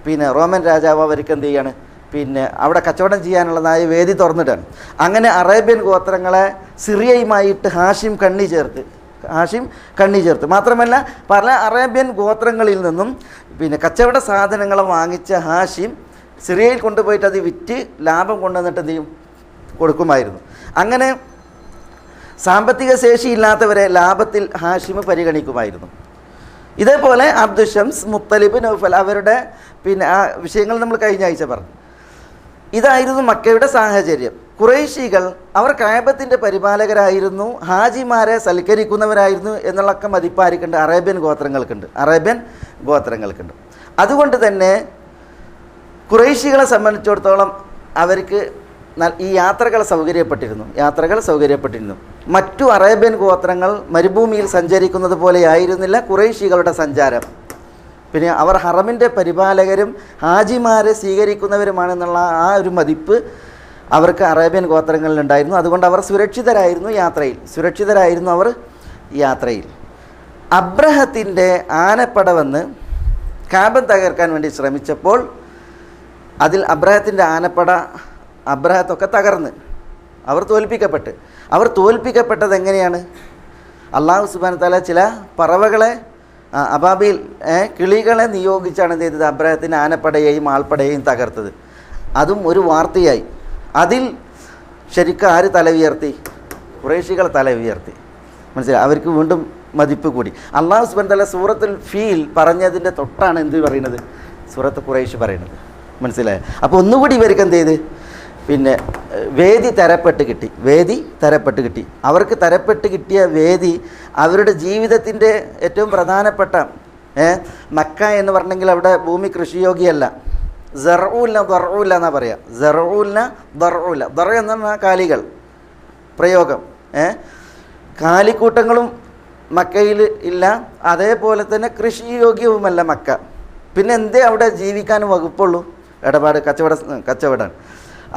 പിന്നെ റോമൻ രാജാവ് അവർക്ക് എന്ത് ചെയ്യാണ്? പിന്നെ അവിടെ കച്ചവടം ചെയ്യാനുള്ളതായ വേദി തുറന്നിട്ടാണ്. അങ്ങനെ അറേബ്യൻ ഗോത്രങ്ങളെ സിറിയയുമായിട്ട് ഹാഷിം കണ്ണി ചേർത്ത്. മാത്രമല്ല പല അറേബ്യൻ ഗോത്രങ്ങളിൽ നിന്നും പിന്നെ കച്ചവട സാധനങ്ങൾ വാങ്ങിച്ച ഹാഷിം സിറിയയിൽ കൊണ്ടുപോയിട്ട് അത് വിറ്റ് ലാഭം കൊണ്ടുവന്നിട്ട് എന്ത് ചെയ്യും? കൊടുക്കുമായിരുന്നു. അങ്ങനെ സാമ്പത്തിക ശേഷി ഇല്ലാത്തവരെ ലാഭത്തിൽ ഹാഷിം പരിഗണിക്കുമായിരുന്നു. ഇതേപോലെ അബ്ദു ഷംസ്, മുത്തലിബ്, നൗഫൽ അവരുടെ പിന്നെ ആ വിഷയങ്ങൾ നമ്മൾ കഴിഞ്ഞ ആഴ്ച പറഞ്ഞു. ഇതായിരുന്നു മക്കയുടെ സാഹചര്യം. ഖുറൈശികൾ അവർ കഅബത്തിൻ്റെ പരിപാലകരായിരുന്നു, ഹാജിമാരെ സൽക്കരിക്കുന്നവരായിരുന്നു എന്നുള്ളൊക്കെ മതിപ്പാരിക്കുണ്ട് അറേബ്യൻ ഗോത്രങ്ങൾക്കുണ്ട്. അതുകൊണ്ട് തന്നെ ഖുറൈശികളെ സംബന്ധിച്ചിടത്തോളം അവർക്ക് ഈ യാത്രകൾ സൗകര്യപ്പെട്ടിരുന്നു. മറ്റു അറേബ്യൻ ഗോത്രങ്ങൾ മരുഭൂമിയിൽ സഞ്ചരിക്കുന്നത് പോലെയായിരുന്നില്ല ഖുറൈശികളുടെ സഞ്ചാരം. പിന്നെ അവർ ഹറമിൻ്റെ പരിപാലകരും ഹാജിമാരെ സ്വീകരിക്കുന്നവരുമാണെന്നുള്ള ആ ഒരു മതിപ്പ് അവർക്ക് അറേബ്യൻ ഗോത്രങ്ങളിലുണ്ടായിരുന്നു. അതുകൊണ്ട് അവർ സുരക്ഷിതരായിരുന്നു യാത്രയിൽ. അബ്രഹത്തിൻ്റെ ആനപ്പട വന്ന് കാബം തകർക്കാൻ വേണ്ടി ശ്രമിച്ചപ്പോൾ അതിൽ അബ്രഹത്തൊക്കെ തകർന്ന് അവർ തോൽപ്പിക്കപ്പെട്ടത് എങ്ങനെയാണ്? അള്ളാഹു സുബ്ഹാനഹു വ തആല ചില പറവകളെ അബാബീൽ കിളികളെ നിയോഗിച്ചാണ് എന്ത് ചെയ്തത്? അബ്രഹത്തിൻ്റെ ആനപ്പടയെയും ആൾപ്പടയെയും തകർത്തത്. അതും ഒരു വാർത്തയായി. അതിൽ ശരിക്കും ആര് തല ഉയർത്തി? ഖുറൈശികൾ തല ഉയർത്തി. മനസ്സിലായി? അവർക്ക് വീണ്ടും മതിപ്പ് കൂടി. അള്ളാഹു സുബ്ഹാനഹു വ തആല സൂറത്തുൽ ഫീൽ പറഞ്ഞതിൻ്റെ തൊട്ടാണ് എന്ത് പറയുന്നത്? സൂറത്ത് ഖുറൈശ് പറയുന്നത്. മനസ്സിലായോ? അപ്പോൾ ഒന്നുകൂടി ഇവർക്ക് എന്ത് ചെയ്ത് പിന്നെ വേദി തരപ്പെട്ട് കിട്ടി. അവർക്ക് തരപ്പെട്ട് കിട്ടിയ വേദി അവരുടെ ജീവിതത്തിൻ്റെ ഏറ്റവും പ്രധാനപ്പെട്ട മക്ക എന്ന് പറഞ്ഞെങ്കിൽ അവിടെ ഭൂമി കൃഷിയോഗ്യമല്ല. ദറൂല്ല എന്നാണ് പറയുക. ദറ എന്ന് പറഞ്ഞാൽ കാലികൾ പ്രയോഗം. കാലിക്കൂട്ടങ്ങളും മക്കയിൽ ഇല്ല. അതേപോലെ തന്നെ കൃഷിയോഗ്യവുമല്ല മക്ക. പിന്നെ എന്തേ അവിടെ ജീവിക്കാൻ വകുപ്പുള്ളൂ? കച്ചവടമാണ്.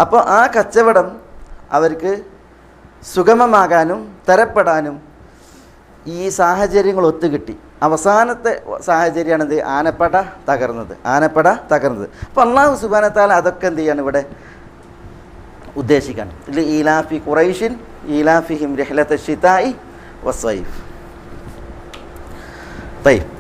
അപ്പോൾ ആ കച്ചവടം അവർക്ക് സുഗമമാകാനും തരപ്പെടാനും ഈ സാഹചര്യങ്ങൾ ഒത്തുകിട്ടി. അവസാനത്തെ സാഹചര്യമാണിത്, ആനപ്പട തകർന്നത്. അപ്പോൾ അല്ലാഹു സുബ്ഹാനഹു വ തആല അതൊക്കെ എന്ത് ചെയ്യാണ് ഇവിടെ ഉദ്ദേശിക്കാൻ. ഈലാഫി ഖുറൈശിൻ ഈലാഫിഹിം റിഹ്ലത ശിതാഇ വസ്സൈഫ്. തയ്യിബ്.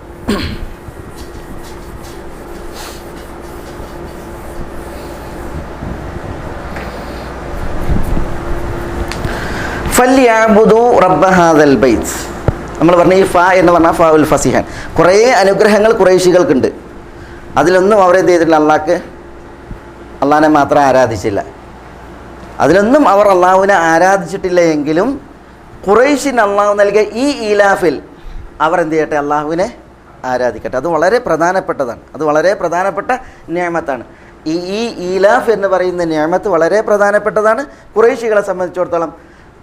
ഫല്യഅബ്ദു റബ്ബ ഹാദൽ ബൈത്ത്. നമ്മൾ പറഞ്ഞ ഈ ഫ എന്ന് പറഞ്ഞാൽ ഫാഉൽ ഫസിഹാൻ. കുറേ അനുഗ്രഹങ്ങൾ ഖുറൈശികൾക്കുണ്ട്. അതിലൊന്നും അവരെന്ത് ചെയ്തിട്ടില്ല? അള്ളാഹിനെ മാത്രം ആരാധിച്ചില്ല. അതിലൊന്നും അവർ അള്ളാഹുവിനെ ആരാധിച്ചിട്ടില്ല എങ്കിലും ഖുറൈശിന് അള്ളാഹു നൽകിയ ഈ ഈലാഫിൽ അവർ എന്ത് ചെയ്യട്ടെ? അള്ളാഹുവിനെ ആരാധിക്കട്ടെ. അത് വളരെ പ്രധാനപ്പെട്ടതാണ്. അത് വളരെ പ്രധാനപ്പെട്ട നിഅമത്താണ്. ഈ ഈലാഫ് എന്ന് പറയുന്ന നിഅമത്ത് വളരെ പ്രധാനപ്പെട്ടതാണ്. ഖുറൈശികളെ സംബന്ധിച്ചിടത്തോളം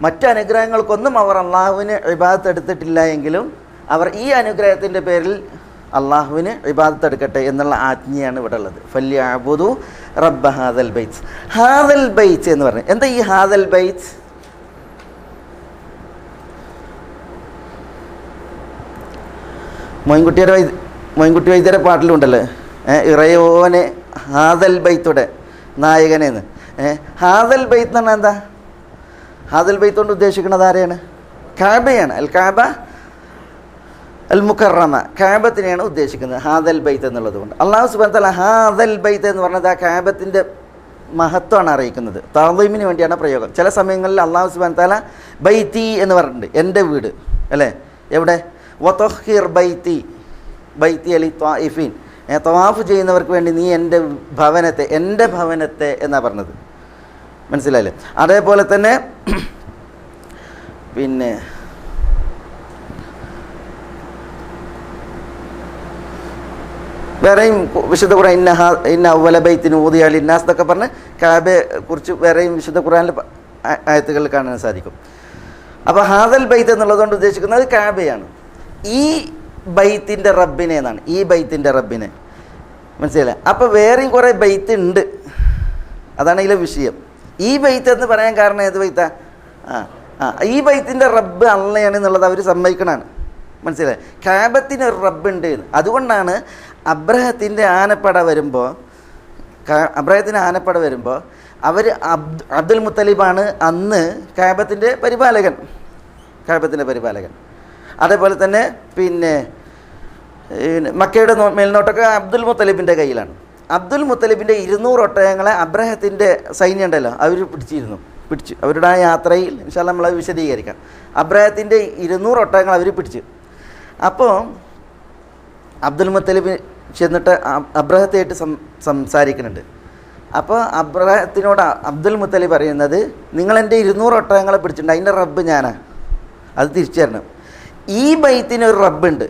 മറ്റ് അനുഗ്രഹങ്ങൾക്കൊന്നും അവർ അള്ളാഹുവിന് ഇബാദത്ത് എടുത്തിട്ടില്ല എങ്കിലും അവർ ഈ അനുഗ്രഹത്തിൻ്റെ പേരിൽ അള്ളാഹുവിന് ഇബാദത്ത് എടുക്കട്ടെ എന്നുള്ള ആജ്ഞയാണ് ഇവിടെ ഉള്ളത്. ഫല്യഅബ്ദു റബ്ബ ഹാദൽ ബൈത്ത്. ഹാദൽ ബൈത്ത് എന്ന് പറഞ്ഞാൽ എന്താ? ഈ ഹാദൽ ബൈത്ത് മൊയിൻകുട്ടി വൈദ്യരെ പാട്ടിലുണ്ടല്ലോ, ഇറയോനെ ഹാദൽ ബൈത്തുടെ നായകനെന്ന്. ഹാദൽ ബൈത്ത് എന്ന് പറഞ്ഞാൽ എന്താ? ഹാദൽ ബൈത്ത് കൊണ്ട് ഉദ്ദേശിക്കുന്നത് ആരെയാണ്? കഅബയാണ്. അൽ കഅബ അൽ മുകറമ, കഅബത്തിനെയാണ് ഉദ്ദേശിക്കുന്നത് ഹാദൽ ബൈത്ത് എന്നുള്ളത് കൊണ്ട്. അല്ലാഹു സുബ്ഹാനഹു വ തആല ഹാദൽ ബൈത്ത് എന്ന് പറഞ്ഞത് ആ കഅബത്തിൻ്റെ മഹത്വമാണ് അറിയിക്കുന്നത്. തഅളീമിന് വേണ്ടിയാണ് പ്രയോഗം. ചില സമയങ്ങളിൽ അല്ലാഹു സുബ്ഹാനഹു വ തആല ബൈത്തി എന്ന് പറഞ്ഞിട്ടുണ്ട്, എൻ്റെ വീട് അല്ലേ? എവിടെ? വതഹിർ ബൈത്തി അലി ത്വായിഫീൻ, തവാഫ് ചെയ്യുന്നവർക്ക് വേണ്ടി നീ എൻ്റെ ഭവനത്തെ എന്നാണ് പറഞ്ഞത്. മനസ്സിലായില്ലേ? അതേപോലെ തന്നെ പിന്നെ വേറെയും വിശുദ്ധ ഖുർആൻ ഇന്ന അവ്വല ബൈത്തിൻ ഊദിയ ലിന്നാസ് എന്നൊക്കെ പറഞ്ഞ് കഅബയെ കുറിച്ച് വേറെയും വിശുദ്ധ ഖുർആനിൽ ആയത്തുകളിൽ കാണാൻ സാധിക്കും. അപ്പോൾ ഹാദൽ ബൈത്ത് എന്നുള്ളതുകൊണ്ട് ഉദ്ദേശിക്കുന്നത് കഅബയാണ്. ഈ ബൈത്തിൻ്റെ റബ്ബിനെ എന്നാണ്. ഈ ബൈത്തിൻ്റെ റബ്ബിനെ മനസ്സിലായില്ലേ? അപ്പോൾ വേറെയും കുറേ ബൈത്ത് ഉണ്ട്. അതാണ് ഇതിലെ വിഷയം. ഈ ബൈത്ത് എന്ന് പറയാൻ കാരണം ഏത് ബൈത്താ? ഈ ബൈത്തിൻ്റെ റബ്ബ് അള്ളയാണ് എന്നുള്ളത് അവർ സമ്മതിക്കണതാണ്. മനസ്സിലായി? കഅബത്തിന് ഒരു റബ്ബുണ്ട്. അതുകൊണ്ടാണ് അബ്രഹത്തിൻ്റെ ആനപ്പട വരുമ്പോൾ അവർ അബ്ദുൽ മുത്തലിബാണ് അന്ന് കഅബത്തിൻ്റെ പരിപാലകൻ. അതേപോലെ തന്നെ പിന്നെ മക്കയുടെ മേൽനോട്ടൊക്കെ അബ്ദുൽ മുത്തലിബിൻ്റെ കയ്യിലാണ്. അബ്ദുൽ മുത്തലിബിൻ്റെ 200 ഒട്ടകങ്ങളെ അബ്രഹത്തിൻ്റെ സൈന്യം ഉണ്ടല്ലോ അവർ പിടിച്ചു. അവരുടെ ആ യാത്രയിൽ ഇൻഷാ അല്ലാഹ് നമ്മളത് വിശദീകരിക്കാം. അബ്രഹത്തിൻ്റെ 200 ഒട്ടകങ്ങൾ അവർ പിടിച്ചു. അപ്പോൾ അബ്ദുൽ മുത്തലിബ് ചെന്നിട്ട് അബ്രഹത്തായിട്ട് സംസാരിക്കുന്നുണ്ട്. അപ്പോൾ അബ്രഹത്തിനോട് അബ്ദുൽ മുത്തലിബ് പറയുന്നത്, നിങ്ങളെൻ്റെ 200 ഒട്ടകങ്ങളെ പിടിച്ചിട്ടുണ്ട്, അതിൻ്റെ റബ്ബ് ഞാനാണ്, അത് തിരിച്ചു തരണം. ഈ ബൈത്തിന് ഒരു റബ്ബുണ്ട്,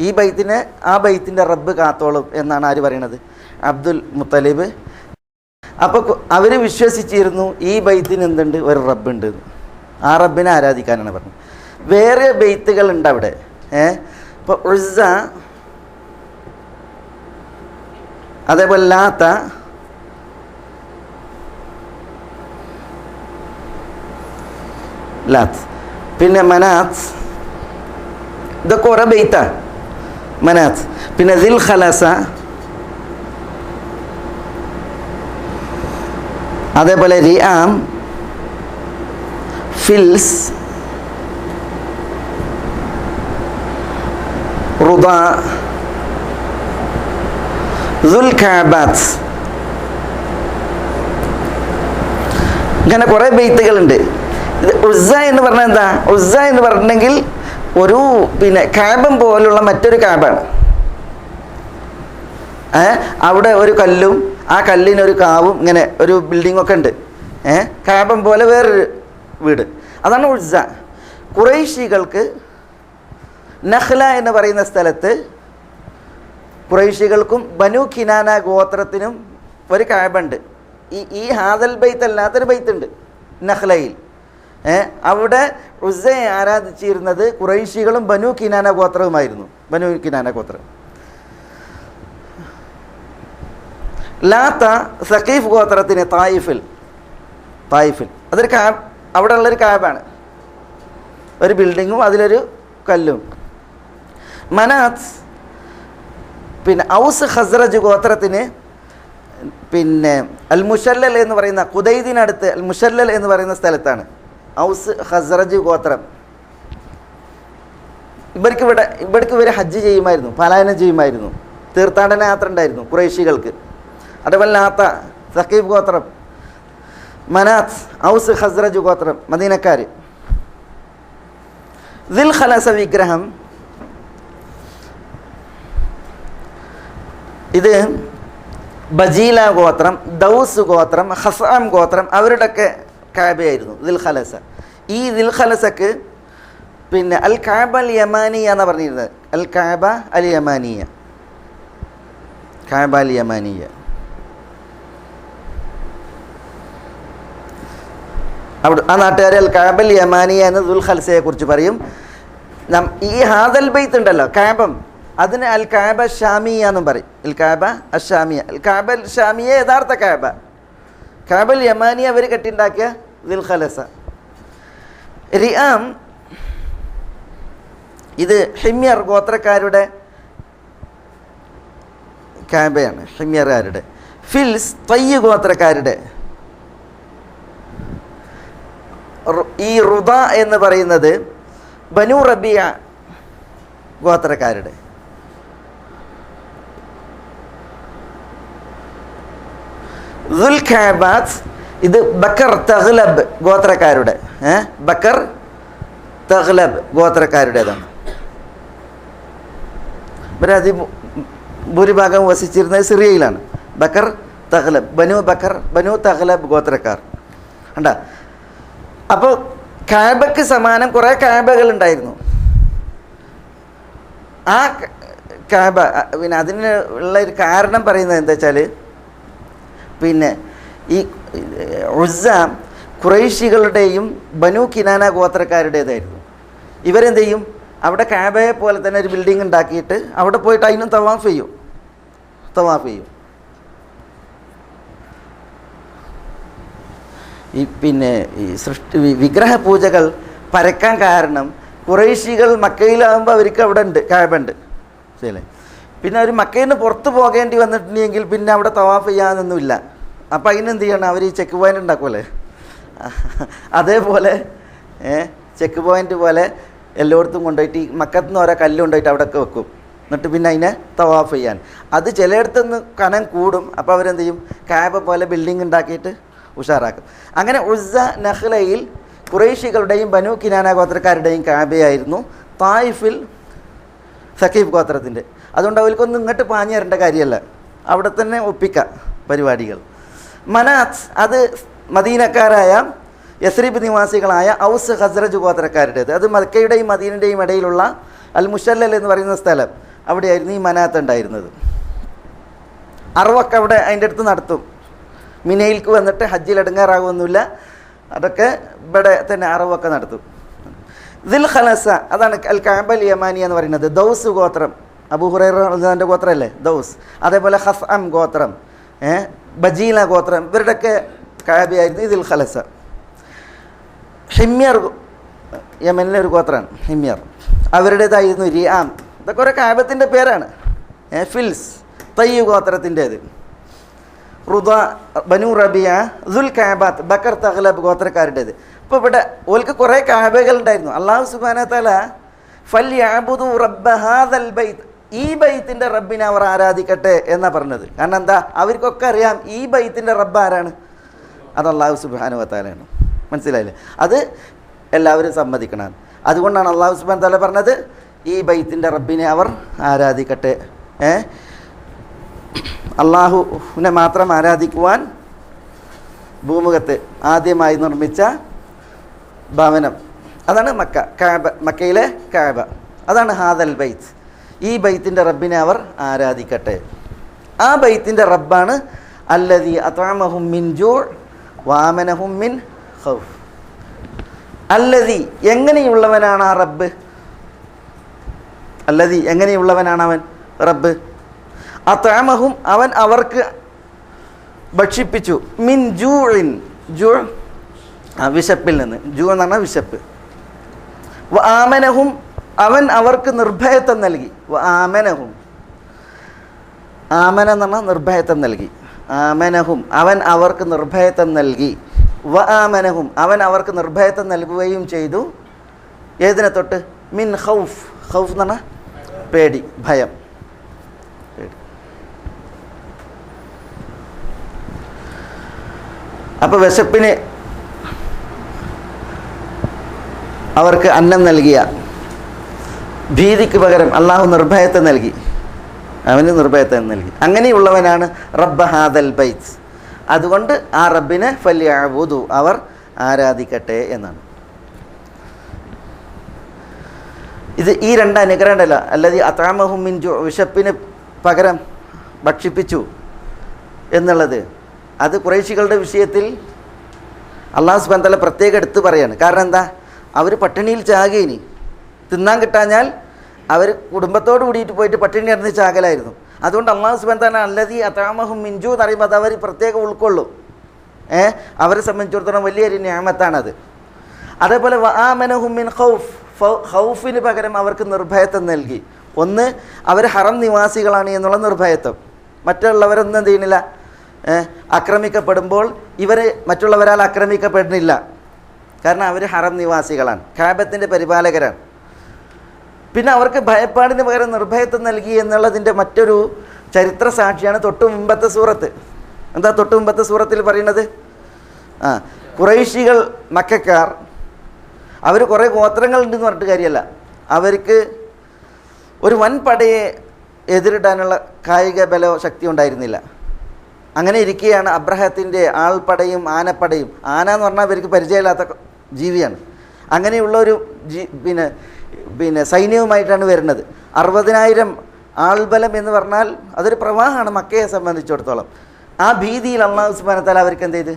ഈ ബൈത്തിന് ആ ബൈത്തിൻ്റെ റബ്ബ് കാത്തോളും എന്നാണ് ആര് പറയണത്? അബ്ദുൽ മുത്തലിബ്. അപ്പോൾ അവർ വിശ്വസിച്ചിരുന്നു ഈ ബൈത്തിന് എന്തുണ്ട്, ഒരു റബ്ബുണ്ട്, ആ റബ്ബിനെ ആരാധിക്കാനാണ് പറഞ്ഞത്. വേറെ ബൈത്തുകളുണ്ട് അവിടെ. ഇപ്പോൾ ഉസ്സ, അതേപോലെ ലാത്ത, പിന്നെ മനാത്ത്, ഇതൊക്കെ ഓരോ ബെയ്ത്താ. മനാത്ത്, പിന്നെ ദിൽ ഖലസ, അതേപോലെ റിയാം, ഫിൽസ്, റുദ, ദുൽ കഅബാത്ത്, ഇങ്ങനെ കുറേ ബെയ്ത്തുകളുണ്ട്. ഉസ്സ എന്ന് പറഞ്ഞാൽ എന്താ? ഉസ്സ എന്ന് പറഞ്ഞിട്ടുണ്ടെങ്കിൽ ഒരു പിന്നെ കാബം പോലുള്ള മറ്റൊരു കാബാണ്. അവിടെ ഒരു കല്ലും ആ കല്ലിനൊരു കാവും ഇങ്ങനെ ഒരു ബിൽഡിങ്ങൊക്കെ ഉണ്ട്. കാബം പോലെ വേറൊരു വീട്, അതാണ് ഉസ്സ. ഖുറൈശികൾക്ക് നഖ്ല എന്ന് പറയുന്ന സ്ഥലത്ത് ഖുറൈശികൾക്കും ബനു കിനാന ഗോത്രത്തിനും ഒരു കാബുണ്ട്. ഈ ഹാദൽ ബൈത്ത് അല്ലാത്തൊരു ബൈത്തുണ്ട് നഖ്ലയിൽ. അവിടെ ഉസ്സയെ ആരാധിച്ചിരുന്നത് ഖുറൈശികളും ബനു കിനാന ഗോത്രവുമായിരുന്നു. ബനു കിനാന ഗോത്രം. ലാത്ത സഖീഫ് ഗോത്രത്തിന് തായിഫിൽ അതൊരു അവിടെ ഉള്ളൊരു കാബാണ്, ഒരു ബിൽഡിങ്ങും അതിലൊരു കല്ലും. മനാത്ത് പിന്നെ ഔസ് ഖസ്റജ് ഗോത്രത്തിന് പിന്നെ അൽ മുശല്ലൽ എന്ന് പറയുന്ന ഖുദൈദിനടുത്ത് അൽ മുശല്ലൽ എന്ന് പറയുന്ന സ്ഥലത്താണ് ഔസ് ഖസ്റജ് ഗോത്രം. ഇവർക്ക് ഇവർ ഹജ്ജ് ചെയ്യുമായിരുന്നു, പലായനം ചെയ്യുമായിരുന്നു, തീർത്ഥാടന യാത്ര ഉണ്ടായിരുന്നു ഖുറൈശികൾക്ക്. അതേപോലെ ലാത്ത സഖീഫ് ഗോത്രം, മനാത്ത് ഔസ് ഖസ്റജ് ഗോത്രം മദീനക്കാർ. ദിൽ ഖലസ വിഗ്രഹം ഇത് ബജീല ഗോത്രം, ദൗസ് ഗോത്രം, ഹസാം ഗോത്രം അവരുടെയൊക്കെ കാബയായിരുന്നു ദിൽ ഖലസ. ഈ ദിൽ ഖലസക്ക് പിന്നെ അൽ കാബ അൽ യമാനിയ എന്നാണ് പറഞ്ഞിരുന്നത്. അൽ കാബ അൽ യമാനിയ, കാബ അൽ യമാനിയ. അവിടെ ആ നാട്ടുകാർ അൽ കാബ അൽ യമാനിയ എന്ന് ദുൽ ഖലസയെ കുറിച്ച് പറയും. ഈ ഹാദൽ ബൈത്ത് ഉണ്ടല്ലോ കാബം, അതിന് അൽ കാബ ഷാമിയ എന്നും പറയും. അൽ കാബ അഷാമിയ, അൽ കാബ അൽ ഷാമിയ യഥാർത്ഥ കാബ. കാബൽ യമാനി അവർ കെട്ടിണ്ടാക്കിയ ദിൽ ഖലസ. റിയാം ഇത് ഹിമ്യർ ഗോത്രക്കാരുടെ കാബയാണ്, ഹിമ്യർകാരുടെ. ഫിൽസ് തയ്യ് ഗോത്രക്കാരുടെ. ഈ റുദ എന്ന് പറയുന്നത് ബനു റബിയ ഗോത്രക്കാരുടെ. ദുൽ കഅബാത്ത് ഇത് ബക്കർ തഗ്ലബ് ഗോത്രക്കാരുടെ. ബക്കർ തഗ്ലബ് ഗോത്രക്കാരുടേതാണ്. ഇവരതി ഭൂരിഭാഗം വസിച്ചിരുന്നത് സിറിയയിലാണ്. ബക്കർ തഗ്ലബ്, ബനു തഗ്ലബ് ഗോത്രക്കാർ കണ്ട. അപ്പോൾ കാബയ്ക്ക് സമാനം കുറേ കാബകൾ ഉണ്ടായിരുന്നു. ആ കാബ പിന്നെ അതിന് ഉള്ള ഒരു കാരണം പറയുന്നത് എന്താ വെച്ചാൽ, പിന്നെ ഈ ഉസ്സ ഖുറൈശികളുടെയും ബനു കിനാന ഗോത്രക്കാരുടേതായിരുന്നു. ഇവരെന്ത് ചെയ്യും, അവിടെ കാബയെ പോലെ തന്നെ ഒരു ബിൽഡിംഗ് ഉണ്ടാക്കിയിട്ട് അവിടെ പോയിട്ട് അതിനും തവാഫ് ചെയ്യും. ഈ പിന്നെ ഈ വിഗ്രഹ പൂജകൾ പരക്കാൻ കാരണം ഖുറൈശികൾ മക്കയിലാകുമ്പോൾ അവർക്ക് അവിടെ ഉണ്ട്, കാബുണ്ട് ശരി. പിന്നെ അവർ മക്കയിൽ നിന്ന് പുറത്ത് പോകേണ്ടി വന്നിട്ടുണ്ടെങ്കിൽ പിന്നെ അവിടെ തവാഫ് ചെയ്യാനൊന്നുമില്ല. അപ്പം അതിനെന്ത് ചെയ്യണം, അവർ ഈ ചെക്ക് പോയിൻ്റ് ഉണ്ടാക്കുമല്ലേ, അതേപോലെ ചെക്ക് പോയിൻ്റ് പോലെ എല്ലായിടത്തും കൊണ്ടുപോയിട്ട് ഈ മക്കത്തു നിന്ന് ഓരോ കല്ല് കൊണ്ടുപോയിട്ട് അവിടെയൊക്കെ വെക്കും. എന്നിട്ട് പിന്നെ അതിനെ തവാഫ് ചെയ്യാൻ അത് ചിലയിടത്തുനിന്ന് കനം കൂടും. അപ്പോൾ അവരെന്ത് ചെയ്യും, കാബ പോലെ ബിൽഡിംഗ് ഉണ്ടാക്കിയിട്ട് ഉഷാറാക്കും. അങ്ങനെ ഉസ്സ നഖ്ലയിൽ ഖുറൈശികളുടെയും ബനു കിനാന ഗോത്രക്കാരുടെയും കാബയായിരുന്നു. തായിഫിൽ സഖീഫ് ഗോത്രത്തിൻ്റെ. അതുകൊണ്ട് അവർക്കൊന്നും ഇങ്ങോട്ട് പാഞ്ഞു തരേണ്ട കാര്യമല്ല, അവിടെ തന്നെ ഒപ്പിക്കാം. പരിപാടികൾ. മനാത്ത് അത് മദീനക്കാരായ യസ്രിബ് നിവാസികളായ ഔസ് ഖസ്റജ് ഗോത്രക്കാരുടേത്. അത് മക്കയുടെയും മദീനയുടെയും ഇടയിലുള്ള അൽ മുഷല്ലൽ എന്ന് പറയുന്ന സ്ഥലം, അവിടെയായിരുന്നു ഈ മനാത്ത് ഉണ്ടായിരുന്നത്. അറവൊക്കെ അവിടെ അതിൻ്റെ അടുത്ത് നടത്തും. മിനയിൽക്ക് വന്നിട്ട് ഹജ്ജിൽ എടുങ്ങാറാകുമൊന്നുമില്ല, അതൊക്കെ ഇവിടെ തന്നെ അറവൊക്കെ നടത്തും. ദിൽ ഖലസ അതാണ് അൽ കഅബൽ യമാനി എന്ന് പറയുന്നത്. ദൗസ് ഗോത്രം, അബൂ ഹുറൈറ റളിയല്ലാഹു ഗോത്രമല്ലേ ദൗസ്. അതേപോലെ ഖസ്അം ഗോത്രം, ബജീല ഗോത്രം, ഇവരുടെയൊക്കെ കഅബയായിരുന്നു ദിൽ ഖലസ. ഹിമ്യർ യമനിലെ ഒരു ഗോത്രമാണ് ഹിമ്യർ, അവരുടേതായിരുന്നു റിയാം. ഇതൊക്കെ ഒരു കഅബത്തിൻ്റെ പേരാണ്. ഫിൽസ് തയ്യ് ഗോത്രത്തിൻ്റേത്. റുദ ബനു റബിയ ദുൽ കഅബാത്ത് ബക്കർ തഗ്ലബ് ഗോത്രക്കാരുടേത്. ഇപ്പോൾ ഇവിടെ ഓൽക്ക് കുറേ കഅബകൾ ഉണ്ടായിരുന്നു. അല്ലാഹു സുബ്ഹാനഹു വ തആല ഫൽയഅബുദു റബ്ബ ഹാദൽ ബൈത്ത്, ഈ ബൈത്തിൻ്റെ റബ്ബിനെ അവർ ആരാധിക്കട്ടെ എന്നാണ് പറഞ്ഞത്. കാരണം എന്താ, അവർക്കൊക്കെ അറിയാം ഈ ബൈത്തിൻ്റെ റബ്ബ് ആരാണ്, അത് അല്ലാഹു സുബ്ഹാനഹു വ തആലയാണ്. മനസ്സിലായില്ലേ? അത് എല്ലാവരും സമ്മതിക്കണം. അതുകൊണ്ടാണ് അല്ലാഹു സുബ്ഹാനഹു വ തആല പറഞ്ഞത് ഈ ബൈത്തിൻ്റെ റബ്ബിനെ അവർ ആരാധിക്കട്ടെ. അള്ളാഹുവിനെ മാത്രം ആരാധിക്കുവാൻ ഭൂമുഖത്ത് ആദ്യമായി നിർമ്മിച്ച ഭവനം അതാണ് മക്ക, കഅബ, മക്കയിലെ കഅബ. അതാണ് ഹാദൽ ബൈത്ത്, ഈ ബൈത്തിൻ്റെ റബ്ബിനെ അവർ ആരാധിക്കട്ടെ. ആ ബൈത്തിൻ്റെ റബ്ബാണ് അല്ലദീ അത്അമഹും മിൻ ജൂഅ് വആമനഹും മിൻ ഖൗഫ്. അല്ലദീ എങ്ങനെയുള്ളവനാണ് ആ റബ്ബ്, അല്ലദീ എങ്ങനെയുള്ളവനാണ് അവൻ റബ്ബ്. അത്അമഹും അവൻ അവർക്ക് ഭക്ഷിപ്പിച്ചു, മിൻ ജൂഇൻ, ജൂ വിശപ്പിൽ നിന്ന്, ജൂ എന്ന് പറഞ്ഞാൽ വിശപ്പ്. വആമനഹും അവൻ അവർക്ക് നിർഭയത്വം നൽകി. വആമനഹും, ആമന എന്ന് പറഞ്ഞാൽ നിർഭയത്വം നൽകി. ആമനഹും അവൻ അവർക്ക് നിർഭയത്വം നൽകി. വആമനഹും അവൻ അവർക്ക് നിർഭയത്വം നൽകുകയും ചെയ്തു. ഏതിനെ തൊട്ട്? മിൻ ഖൗഫ്, ഖൗഫ് എന്ന് പറഞ്ഞാൽ പേടി, ഭയം. അപ്പോൾ വിശപ്പിന് അവർക്ക് അന്നം നൽകിയ, ഭീതിക്ക് പകരം അള്ളാഹു നിർഭയത്വം നൽകി, അവന് നിർഭയത്വം നൽകി. അങ്ങനെയുള്ളവനാണ് റബ്ബ ഹാദൽ ബൈത്ത്. അതുകൊണ്ട് ആ റബ്ബിനെ ഫൽയഅബുദു അവർ ആരാധിക്കട്ടെ എന്നാണ്. ഇത് ഈ രണ്ട് അനുഗ്രഹം ഉണ്ടല്ലോ, അല്ലദീ അത്അമഹും മിൻ ജൂ, വിശപ്പിന് പകരം ഭക്ഷിപ്പിച്ചു എന്നുള്ളത്, അത് ഖുറൈശികളുടെ വിഷയത്തിൽ അല്ലാഹു സുബ്ഹാനഹു വ തആല പ്രത്യേകം എടുത്ത് പറയാണ്. കാരണം എന്താ, അവർ പട്ടിണിയിൽ ചാകേനി, തിന്നാൻ കിട്ടാഞ്ഞാൽ അവർ കുടുംബത്തോട് കൂടിയിട്ട് പോയിട്ട് പട്ടിണി കിടന്ന് ചാകലായിരുന്നു. അതുകൊണ്ട് അല്ലാഹു സുബ്ഹാനഹു വ തആല അല്ലദീ അത്അമഹും മിൻ ജൂ എന്ന് പറയുമ്പോൾ അത് അവർ പ്രത്യേകം ഉൾക്കൊള്ളും. അവരെ സംബന്ധിച്ചിടത്തോളം വലിയൊരു നിഅമത്താണത്. അതേപോലെ വആമനഹും മിൻ ഖൗഫ്, ഖൗഫിന് പകരം അവർക്ക് നിർഭയത്വം നൽകി. ഒന്ന്, അവർ ഹറം നിവാസികളാണ് എന്നുള്ള നിർഭയത്വം. മറ്റുള്ളവരൊന്നും എന്ത് ചെയ്യുന്നില്ല, ആക്രമിക്കപ്പെടുമ്പോൾ ഇവർ മറ്റുള്ളവരാൽ ആക്രമിക്കപ്പെടുന്നില്ല. കാരണം അവർ ഹറം നിവാസികളാണ്, കഅബത്തിൻ്റെ പരിപാലകരാണ്. പിന്നെ അവർക്ക് ഭയപ്പാടിന് പകരം നിർഭയത്വം നൽകി എന്നുള്ളതിൻ്റെ മറ്റൊരു ചരിത്ര സാക്ഷിയാണ് തൊട്ടു മുമ്പത്തെ സൂറത്ത്. എന്താ തൊട്ടു മുമ്പത്തെ സൂറത്തിൽ പറയുന്നത്? ഖുറൈശികൾ, മക്കക്കാർ, അവർ കുറേ ഗോത്രങ്ങളുണ്ടെന്ന് പറഞ്ഞിട്ട് കാര്യമല്ല, അവർക്ക് ഒരു വൻ പടയെ എതിരിടാനുള്ള കായിക ബലോ ശക്തി ഉണ്ടായിരുന്നില്ല. അങ്ങനെ ഇരിക്കുകയാണ് അബ്രഹത്തിൻ്റെ ആൾപ്പടയും ആനപ്പടയും. ആന എന്ന് പറഞ്ഞാൽ അവർക്ക് പരിചയമില്ലാത്ത ജീവിയാണ്. അങ്ങനെയുള്ളൊരു പിന്നെ സൈന്യവുമായിട്ടാണ് വരുന്നത്. 60,000 ആൾബലം എന്ന് പറഞ്ഞാൽ അതൊരു പ്രവാഹമാണ് മക്കയെ സംബന്ധിച്ചിടത്തോളം. ആ ഭീതിയിൽ അല്ലാഹു സുബ്ഹാനഹു വ തആല അവർക്ക് എന്ത് ചെയ്ത്?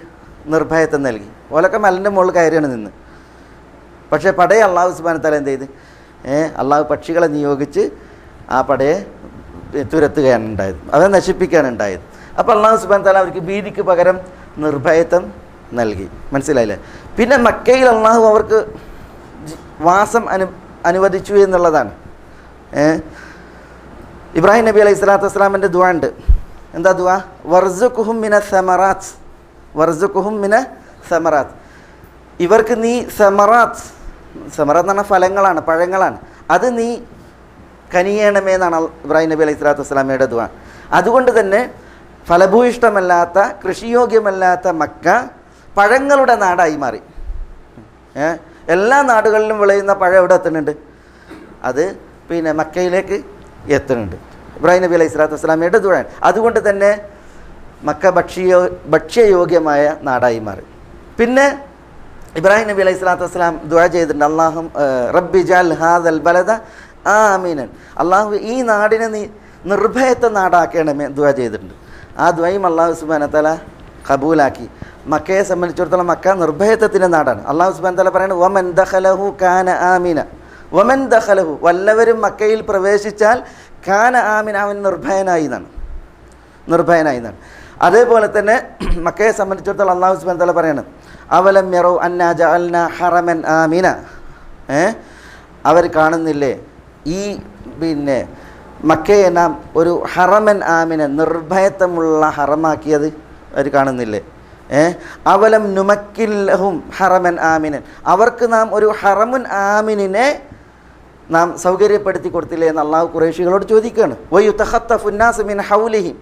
നിർഭയത്വം നൽകി. ഓലൊക്കെ മലൻ്റെ മുകളിൽ കയറിയാണ് നിന്ന്. പക്ഷേ പടയെ അല്ലാഹു സുബ്ഹാനഹു വ തആല എന്ത് ചെയ്ത്? അള്ളാഹു പക്ഷികളെ നിയോഗിച്ച് ആ പടയെ തുരത്തുകയാണ് ഉണ്ടായത്, അവരെ നശിപ്പിക്കുകയാണ് ഉണ്ടായത്. അപ്പോൾ അല്ലാഹു സുബ്ഹാനഹു വ തആല അവർക്ക് ഭീതിക്ക് പകരം നിർഭയത്വം നൽകി. മനസ്സിലായില്ലേ? പിന്നെ മക്കയിൽ അള്ളാഹു അവർക്ക് വാസം അനുവദിച്ചു എന്നുള്ളതാണ്. ഇബ്രാഹിം നബി അലൈഹി സ്വലാത്തു വസ്സലാമിൻ്റെ ദുആ ഉണ്ട്. എന്താ ദുആ? വർസുഖുഹും മിന സമറാത്ത്, വർസുഖുഹും മിന സമറാത്ത്. ഇവർക്ക് നീ സമറാത്ത്, സമറാത്ത് എന്ന് പറഞ്ഞാൽ ഫലങ്ങളാണ്, പഴങ്ങളാണ്, അത് നീ കനിയണമേ എന്നാണ് ഇബ്രാഹിം നബി അലൈഹി സ്വലാത്തു വസ്സലാമയുടെ ദുആ. അതുകൊണ്ട് തന്നെ ഫലഭൂയിഷ്ടമല്ലാത്ത, കൃഷിയോഗ്യമല്ലാത്ത മക്ക പഴങ്ങളുടെ നാടായി മാറി. എല്ലാ നാടുകളിലും വിളയുന്ന പഴം എവിടെ എത്തുന്നുണ്ട്? അത് പിന്നെ മക്കയിലേക്ക് എത്തുന്നുണ്ട്. ഇബ്രാഹിം നബി അലൈഹി സ്വലാത്തു വസ്സലാമയുടെ ദുആ. അതുകൊണ്ട് തന്നെ മക്ക ഭക്ഷ്യയോഗ്യമായ നാടായി മാറി. പിന്നെ ഇബ്രാഹിം നബി അലൈഹി സ്വലാത്തു വസ്സലാം ദുആ ചെയ്തിട്ടുണ്ട്, അല്ലാഹും റബ്ബി ജഅൽ ഹാദൽ ബലദ ആമിനൻ, അള്ളാഹു ഈ നാടിനെ നീ നിർഭയത്വ നാടാക്കണമേ ദുആ ചെയ്തിട്ടുണ്ട്. ആ ദുആയും അള്ളാഹു സുബ്ഹാനഹു വ തആല കബൂലാക്കി. മക്കയെ സംബന്ധിച്ചിടത്തോളം മക്ക നിർഭയത്വത്തിൻ്റെ നാടാണ്. അള്ളാഹു സുബ്ഹാനഹു വ തആല പറയുന്നത് വമൻ ദഖലഹു കാന ആമിന, വമൻ ദഖലഹു വല്ലവരും മക്കയിൽ പ്രവേശിച്ചാൽ കാന ആമിന, അവൻ നിർഭയനായി എന്നാണ്. അതേപോലെ തന്നെ മക്കയെ സംബന്ധിച്ചിടത്തോളം അള്ളാഹു സുബ്ഹാനഹു വ തആല പറയുന്നത് അവലം യറൗ അന്നാ ജഅൽനാ ഹറമൻ ആമിന, അവർ കാണുന്നില്ലേ ഈ പിന്നെ മക്കയെ നാം ഒരു ഹറമൻ ആമിന നിർഭയത്വമുള്ള ഹറമാക്കിയത് അവർ കാണുന്നില്ലേ? അവലം നുമക്കില്ലഹും ഹറമൻ ആമിനൻ, അവർക്ക് നാം ഒരു ഹറമുൻ ആമിനെ നാം സൗകര്യപ്പെടുത്തി കൊടുത്തില്ലേ എന്ന് അള്ളാഹു ഖുറൈശികളോട് ചോദിക്കുകയാണ്. വയുതഖത്തഫു الناس മിൻ ഹൗലിഹിം,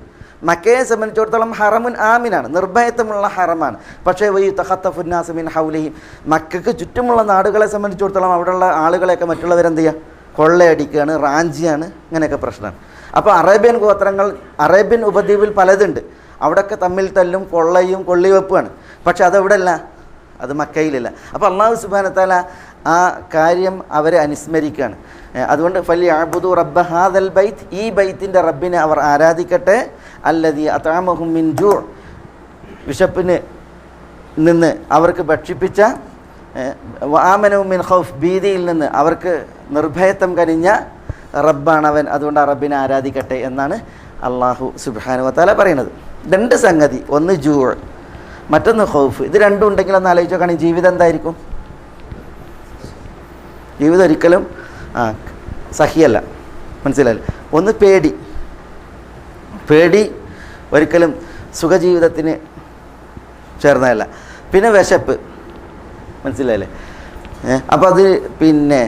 മക്കയെ സംബന്ധിച്ചിടത്തോളം ഹറമുൻ ആമിനാണ്, നിർഭയത്വമുള്ള ഹറമാണ്. പക്ഷേ വയുതഖത്തഫു الناس മിൻ ഹൗലിഹിം, മക്കയ്ക്ക് ചുറ്റുമുള്ള നാടുകളെ സംബന്ധിച്ചിടത്തോളം അവിടെയുള്ള ആളുകളെയൊക്കെ മറ്റുള്ളവരെന്ത് ചെയ്യുക, കൊള്ളയടിക്കുകയാണ്, റാഞ്ചിയാണ്, ഇങ്ങനെയൊക്കെ പ്രശ്നമാണ്. അപ്പോൾ അറേബ്യൻ ഗോത്രങ്ങൾ അറേബ്യൻ ഉപദ്വീപിൽ പലതുണ്ട്, അവിടെയൊക്കെ തമ്മിൽ തല്ലും കൊള്ളയും കൊള്ളിവെപ്പുമാണ്. പക്ഷെ അതെവിടെ അല്ല, അത് മക്കയിലില്ല. അപ്പോൾ അല്ലാഹു സുബ്ഹാനഹു വ തആല ആ കാര്യം അവരെ അനുസ്മരിക്കുകയാണ്. അതുകൊണ്ട് ഫലിയഅ്ബുദു റബ്ബ ഹാദൽ ബൈത്ത്, ഈ ബൈത്തിൻ്റെ റബ്ബിനെ അവർ ആരാധിക്കട്ടെ, അല്ലദീ അത്അമഹും മിൻ ജൂ', വിശപ്പിന് നിന്ന് അവർക്ക് ഭക്ഷിപ്പിച്ച, വആമനു മിൻ ഖൗഫ്, ഭീതിയിൽ നിന്ന് അവർക്ക് നിർഭയത്വം കനിഞ്ഞ റബ്ബാണവൻ, അതുകൊണ്ട് ആ റബ്ബിനെ ആരാധിക്കട്ടെ എന്നാണ് അള്ളാഹു സുബ്ഹാനഹു വ തആല പറയുന്നത്. രണ്ട് സംഗതി, ഒന്ന് ജൂ', മറ്റൊന്ന് ഖൗഫ്. ഇത് രണ്ടും ഉണ്ടെങ്കിൽ ഒന്ന് ആലോചിച്ച് നോക്കുകയാണെങ്കിൽ ജീവിതം എന്തായിരിക്കും? ജീവിതം ഒരിക്കലും സഹിയല്ല, മനസ്സിലായില്ലേ? ഒന്ന് പേടി ഒരിക്കലും സുഖജീവിതത്തിന് ചേർന്നതല്ല. പിന്നെ വിശപ്പ്, മനസ്സിലായില്ലേ? അപ്പോൾ അത് പിന്നെ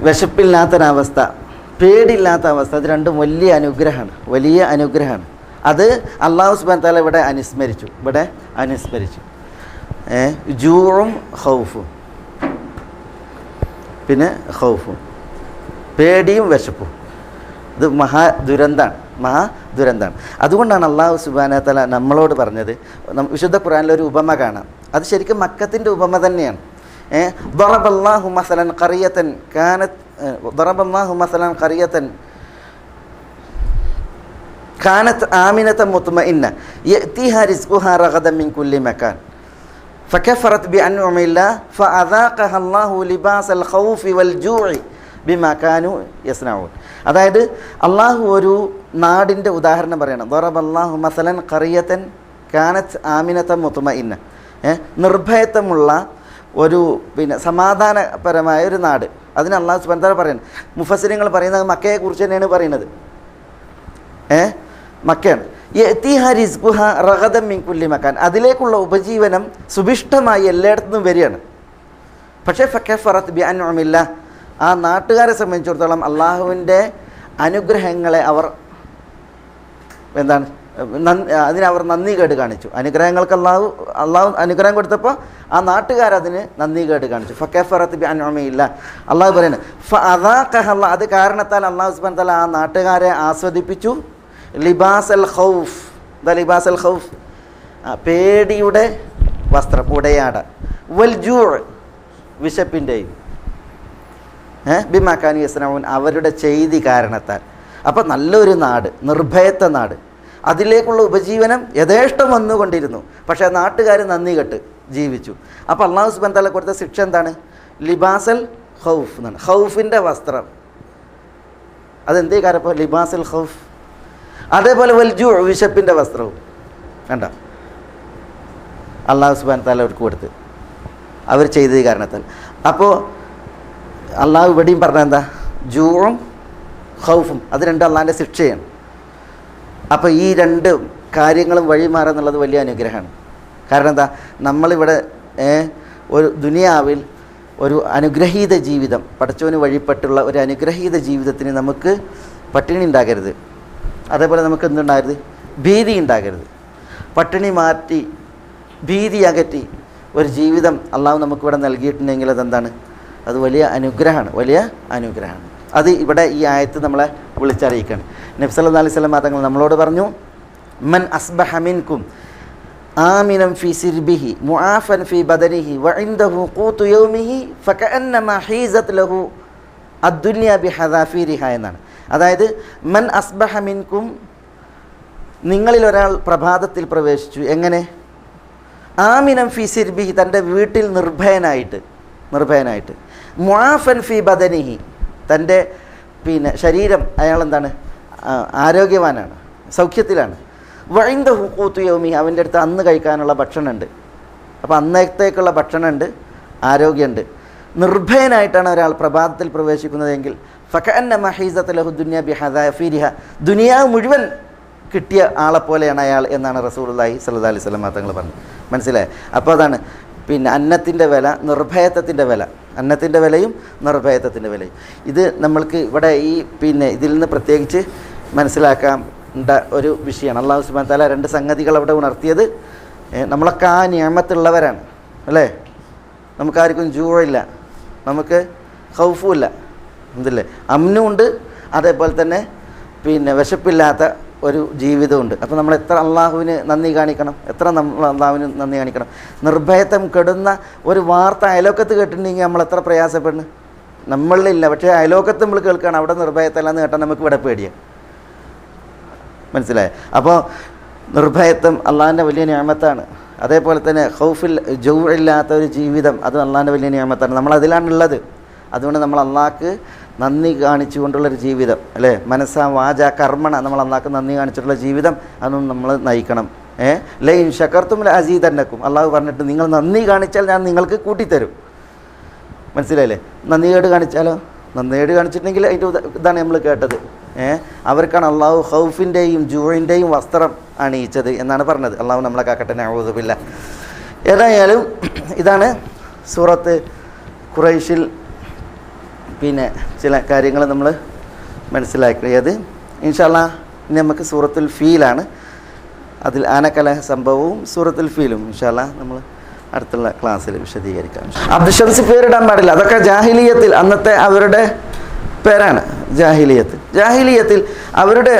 വിശപ്പില്ലാത്തൊരവസ്ഥ, പേടിയില്ലാത്ത അവസ്ഥ, അത് രണ്ടും വലിയ അനുഗ്രഹമാണ്. അത് അല്ലാഹു സുബ്ഹാനഹു വ തആല ഇവിടെ അനുസ്മരിച്ചു. ജൂഉം ഖൗഫും, പിന്നെ ഖൗഫും, പേടിയും വിശപ്പും, ഇത് മഹാദുരന്താണ്. അതുകൊണ്ടാണ് അല്ലാഹു സുബ്ഹാനഹു വ തആല നമ്മളോട് പറഞ്ഞത്, വിശുദ്ധ ഖുർആനിലൊരു ഉപമ കാണാം. അത് ശരിക്കും മക്കത്തിൻ്റെ ഉപമ തന്നെയാണ്. ضربallahu مثلا قرية كانت آمنة مطمئنة يأتيها رزقها رغدا من كل مكان فكفرت بأنعم الله فأذاقها الله لباس الخوف والجوع بما كانوا يصنعون. അതായത് അള്ളാഹു ഒരു നാടിൻ്റെ ഉദാഹരണം പറയണം. ضربallahu مثلا قرية كانت آمنة مطمئنة, നിർഭയത്വമുള്ള ഒരു സമാധാനപരമായ ഒരു നാട്. അതിന് അല്ലാഹു സുബ്ഹാനഹു വ തആല പറയുന്നത്, മുഫസ്സിരിങ്ങൾ പറയുന്നത് മക്കയെ കുറിച്ച് തന്നെയാണ് പറയുന്നത്. മക്കയാണ്. യഅ്തിഹാ റിസ്ഖുഹാ റഗദൻ മിൻ കുല്ലി മകാൻ, അതിലേക്കുള്ള ഉപജീവനം സുഭിഷ്ടമായി എല്ലായിടത്തുനിന്നും വരികയാണ്. പക്ഷേ ഫകഫറത് ബിഅൻഉമില്ലാഹ്, ആ നാട്ടുകാരെ സംബന്ധിച്ചിടത്തോളം അള്ളാഹുവിൻ്റെ അനുഗ്രഹങ്ങളെ അവർ അതിനവർ നന്ദി കേട് കാണിച്ചു. അനുഗ്രഹങ്ങൾക്ക് അള്ളാഹു അനുഗ്രഹം കൊടുത്തപ്പോൾ ആ നാട്ടുകാരതിന് നന്ദി കേട് കാണിച്ചു. ഫകഫറത് ബിഅൻഉമില്ലാഹ്, അള്ളാഹു പറയുന്നത് ഫഅദാഖഹ, അത് കാരണത്താൽ അള്ളാഹു സുബ്ഹാനഹു വ തആല ആ നാട്ടുകാരെ ആസ്വദിപ്പിച്ചു ലിബാസൽ ഖൗഫ്. ലിബാസൽ ഖൗഫ്, പേടിയുടെ വസ്ത്രം, ഉടയാട. വൽ ജൂ', വിശപ്പിൻ്റെയും. ബിമാ കാനൂ യസ്നഊൻ, അവരുടെ ചെയ്തി കാരണത്താൽ. അപ്പം നല്ലൊരു നാട്, നിർഭയത്വ നാട്, അതിലേക്കുള്ള ഉപജീവനം യഥേഷ്ടം വന്നുകൊണ്ടിരുന്നു. പക്ഷേ നാട്ടുകാർ നന്ദി കെട്ട് ജീവിച്ചു. അപ്പോൾ അല്ലാഹു സുബ്ഹാനഹു വ തആല കൊടുത്ത ശിക്ഷ എന്താണ്? ലിബാസൽ ഖൗഫ് എന്നാണ്, ഖൗഫിൻ്റെ വസ്ത്രം. അതെന്തേ കാരണം? ലിബാസൽ ഖൗഫ്. അതേപോലെ വൽ ജൂ', വിശപ്പിൻ്റെ വസ്ത്രവും. കണ്ട അല്ലാഹു സുബ്ഹാനഹു വ തആല അവർക്ക് കൊടുത്ത്, അവർ ചെയ്തത് കാരണത്താൽ. അപ്പോൾ അള്ളാഹു ഇവിടെയും പറഞ്ഞത് എന്താ? ജൂഉം ഖൗഫും, അത് രണ്ടും അള്ളാഹിൻ്റെ ശിക്ഷയാണ്. അപ്പോൾ ഈ രണ്ട് കാര്യങ്ങളും വഴിമാറുന്നുള്ളത് വലിയ അനുഗ്രഹമാണ്. കാരണം എന്താ? നമ്മളിവിടെ ഒരു ദുനിയാവിൽ ഒരു അനുഗ്രഹീത ജീവിതം, പടച്ചവന് വഴിപ്പെട്ടുള്ള ഒരു അനുഗ്രഹീത ജീവിതത്തിന് നമുക്ക് പട്ടിണി ഉണ്ടാകരുത്. അതേപോലെ നമുക്ക് എന്തുണ്ടാകരുത്? ഭീതി ഉണ്ടാകരുത്. പട്ടിണി മാറ്റി ഭീതി അകറ്റി ഒരു ജീവിതം അള്ളാഹു നമുക്കിവിടെ നൽകിയിട്ടുണ്ടെങ്കിൽ അതെന്താണ്? അത് വലിയ അനുഗ്രഹമാണ്. അത് ഇവിടെ ഈ ആയത്ത് നമ്മളെ വിളിച്ചറിയിക്കണം. നബി സല്ലല്ലാഹു അലൈഹി വസല്ലം തങ്ങൾ നമ്മളോട് പറഞ്ഞു, മൻ അസ്ബഹ മിൻകും ആമിനം ഫി സിർബിഹി മുആഫൻ ഫി ബദനിഹി വഇൻദഹു ഖൂതു യൗമിഹി ഫകഅന്നമാ ഹീസത് ലഹു അദ്ദുനിയ ബിഹദാഫിരിഹ എന്നാണ്. അതായത് മൻ അസ്ബഹ മിൻകും, നിങ്ങളിൽ ഒരാൾ പ്രഭാതത്തിൽ പ്രവേശിച്ചു. എങ്ങനെ? ആമിനം ഫി സിർബിഹി, തൻ്റെ വീട്ടിൽ നിർഭയനായിട്ട്. മുആഫൻ ഫി ബദനിഹി, തൻ്റെ ശരീരം അയാൾ എന്താണ്, ആരോഗ്യവാനാണ്, സൗഖ്യത്തിലാണ്. വഇൻദഹു ഖൂതു യൗമി, അവൻ്റെ അടുത്ത് അന്ന് കഴിക്കാനുള്ള ഭക്ഷണമുണ്ട്. അപ്പോൾ അന്നത്തേക്കുള്ള ഭക്ഷണമുണ്ട്, ആരോഗ്യമുണ്ട്. നിർഭയനായിട്ടാണ് ഒരാൾ പ്രഭാതത്തിൽ പ്രവേശിക്കുന്നതെങ്കിൽ ഫകഅന്നമാ ഹീസത ലഹു ദുനിയ ബിഹദാഫിരിഹ, ദുനിയാവ് മുഴുവൻ കിട്ടിയ ആളെപ്പോലെയാണ് അയാൾ എന്നാണ് റസൂലുള്ളാഹി സ്വല്ലല്ലാഹി അലൈഹി വസല്ലം തങ്ങൾ പറഞ്ഞത്. മനസ്സിലായി? അപ്പോൾ അതാണ് അന്നത്തിൻ്റെ വില, നിർഭയത്വത്തിൻ്റെ വില, അന്നത്തിൻ്റെ വിലയും നിർഭയത്വത്തിൻ്റെ വിലയും. ഇത് നമ്മൾക്ക് ഇവിടെ ഈ ഇതിൽ നിന്ന് പ്രത്യേകിച്ച് മനസ്സിലാക്കേണ്ട ഒരു വിഷയമാണ്. അല്ലാഹു സുബ്ഹാനഹു വ തആല രണ്ട് സംഗതികൾ അവിടെ ഉണർത്തിയത്. നമ്മളൊക്കെ ആ നിഅമത്തുള്ളവരാണ് അല്ലേ? നമുക്കാർക്കും ജൂഇല്ല, നമുക്ക് ഖൗഫുമില്ല, എന്തല്ലേ, അമ്നുണ്ട്. അതേപോലെ തന്നെ വിശപ്പില്ലാത്ത ഒരു ജീവിതമുണ്ട്. അപ്പോൾ നമ്മൾ എത്ര അള്ളാഹുവിന് നന്ദി കാണിക്കണം, എത്ര നമ്മൾ അള്ളാഹുവിന് നന്ദി കാണിക്കണം. നിർഭയത്വം കെടുന്ന ഒരു വാർത്ത അയലോക്കത്ത് കേട്ടിട്ടുണ്ടെങ്കിൽ നമ്മൾ എത്ര പ്രയാസപ്പെടുന്നു. നമ്മളിലില്ല, പക്ഷേ അയലോക്കത്ത് നമ്മൾ കേൾക്കുകയാണ് അവിടെ നിർഭയത്തല്ലെന്ന് കേട്ടാൽ നമുക്ക് ഇവിടെ പേടിയാണ്. മനസ്സിലായോ? അപ്പോൾ നിർഭയത്വം അള്ളാഹിൻ്റെ വലിയ നിഅമത്താണ്. അതേപോലെ തന്നെ ഖൗഫിൽ ജൗഇല്ലാത്ത ഒരു ജീവിതം, അത് അള്ളാഹിൻ്റെ വലിയ നിഅമത്താണ്. നമ്മളതിലാണുള്ളത്. അതുകൊണ്ട് നമ്മൾ അള്ളാഹ്ക്ക് നന്ദി കാണിച്ചുകൊണ്ടുള്ളൊരു ജീവിതം അല്ലേ, മനസ്സാ വാച കർമ്മണ, നമ്മൾ അള്ളാഹ്ക്ക് നന്ദി കാണിച്ചിട്ടുള്ള ജീവിതം അതൊന്നും നമ്മൾ നയിക്കണം. ലൈൻ ശകർത്തും അസീദന്നക്കും, അള്ളാഹു പറഞ്ഞിട്ട് നിങ്ങൾ നന്ദി കാണിച്ചാൽ ഞാൻ നിങ്ങൾക്ക് കൂട്ടിത്തരും. മനസ്സിലായില്ലേ? നന്ദികേട് കാണിച്ചാലോ? നന്ദികേട് കാണിച്ചിട്ടുണ്ടെങ്കിൽ അതിൻ്റെ ഇതാണ് നമ്മൾ കേട്ടത്. അവർക്കാണ് അള്ളാഹു ഖൗഫിൻ്റെയും ജൂഇൻ്റെയും വസ്ത്രം അണിയിച്ചത് എന്നാണ് പറഞ്ഞത്. അള്ളാഹു നമ്മളെ കാക്കട്ടെ, നഊദു ബില്ലാഹ്. ഏതായാലും ഇതാണ് സൂറത്ത് ഖുറൈശിൽ ചില കാര്യങ്ങൾ നമ്മൾ മനസ്സിലാക്കിയത്. ഇൻഷാ അല്ലാഹ് ഇനി നമുക്ക് സൂറത്തുൽ ഫീലാണ്, അതിൽ ആനക്കലഹ സംഭവവും സൂറത്തുൽ ഫീലും ഇൻഷാ അല്ലാഹ് നമ്മൾ അടുത്തുള്ള ക്ലാസ്സിൽ വിശദീകരിക്കാം. അബ്ദുശംസ് പേരിടാൻ പാടില്ല, അതൊക്കെ ജാഹിലിയത്തിൽ അന്നത്തെ അവരുടെ പേരാണ്. ജാഹിലിയത്തിൽ അവരുടെ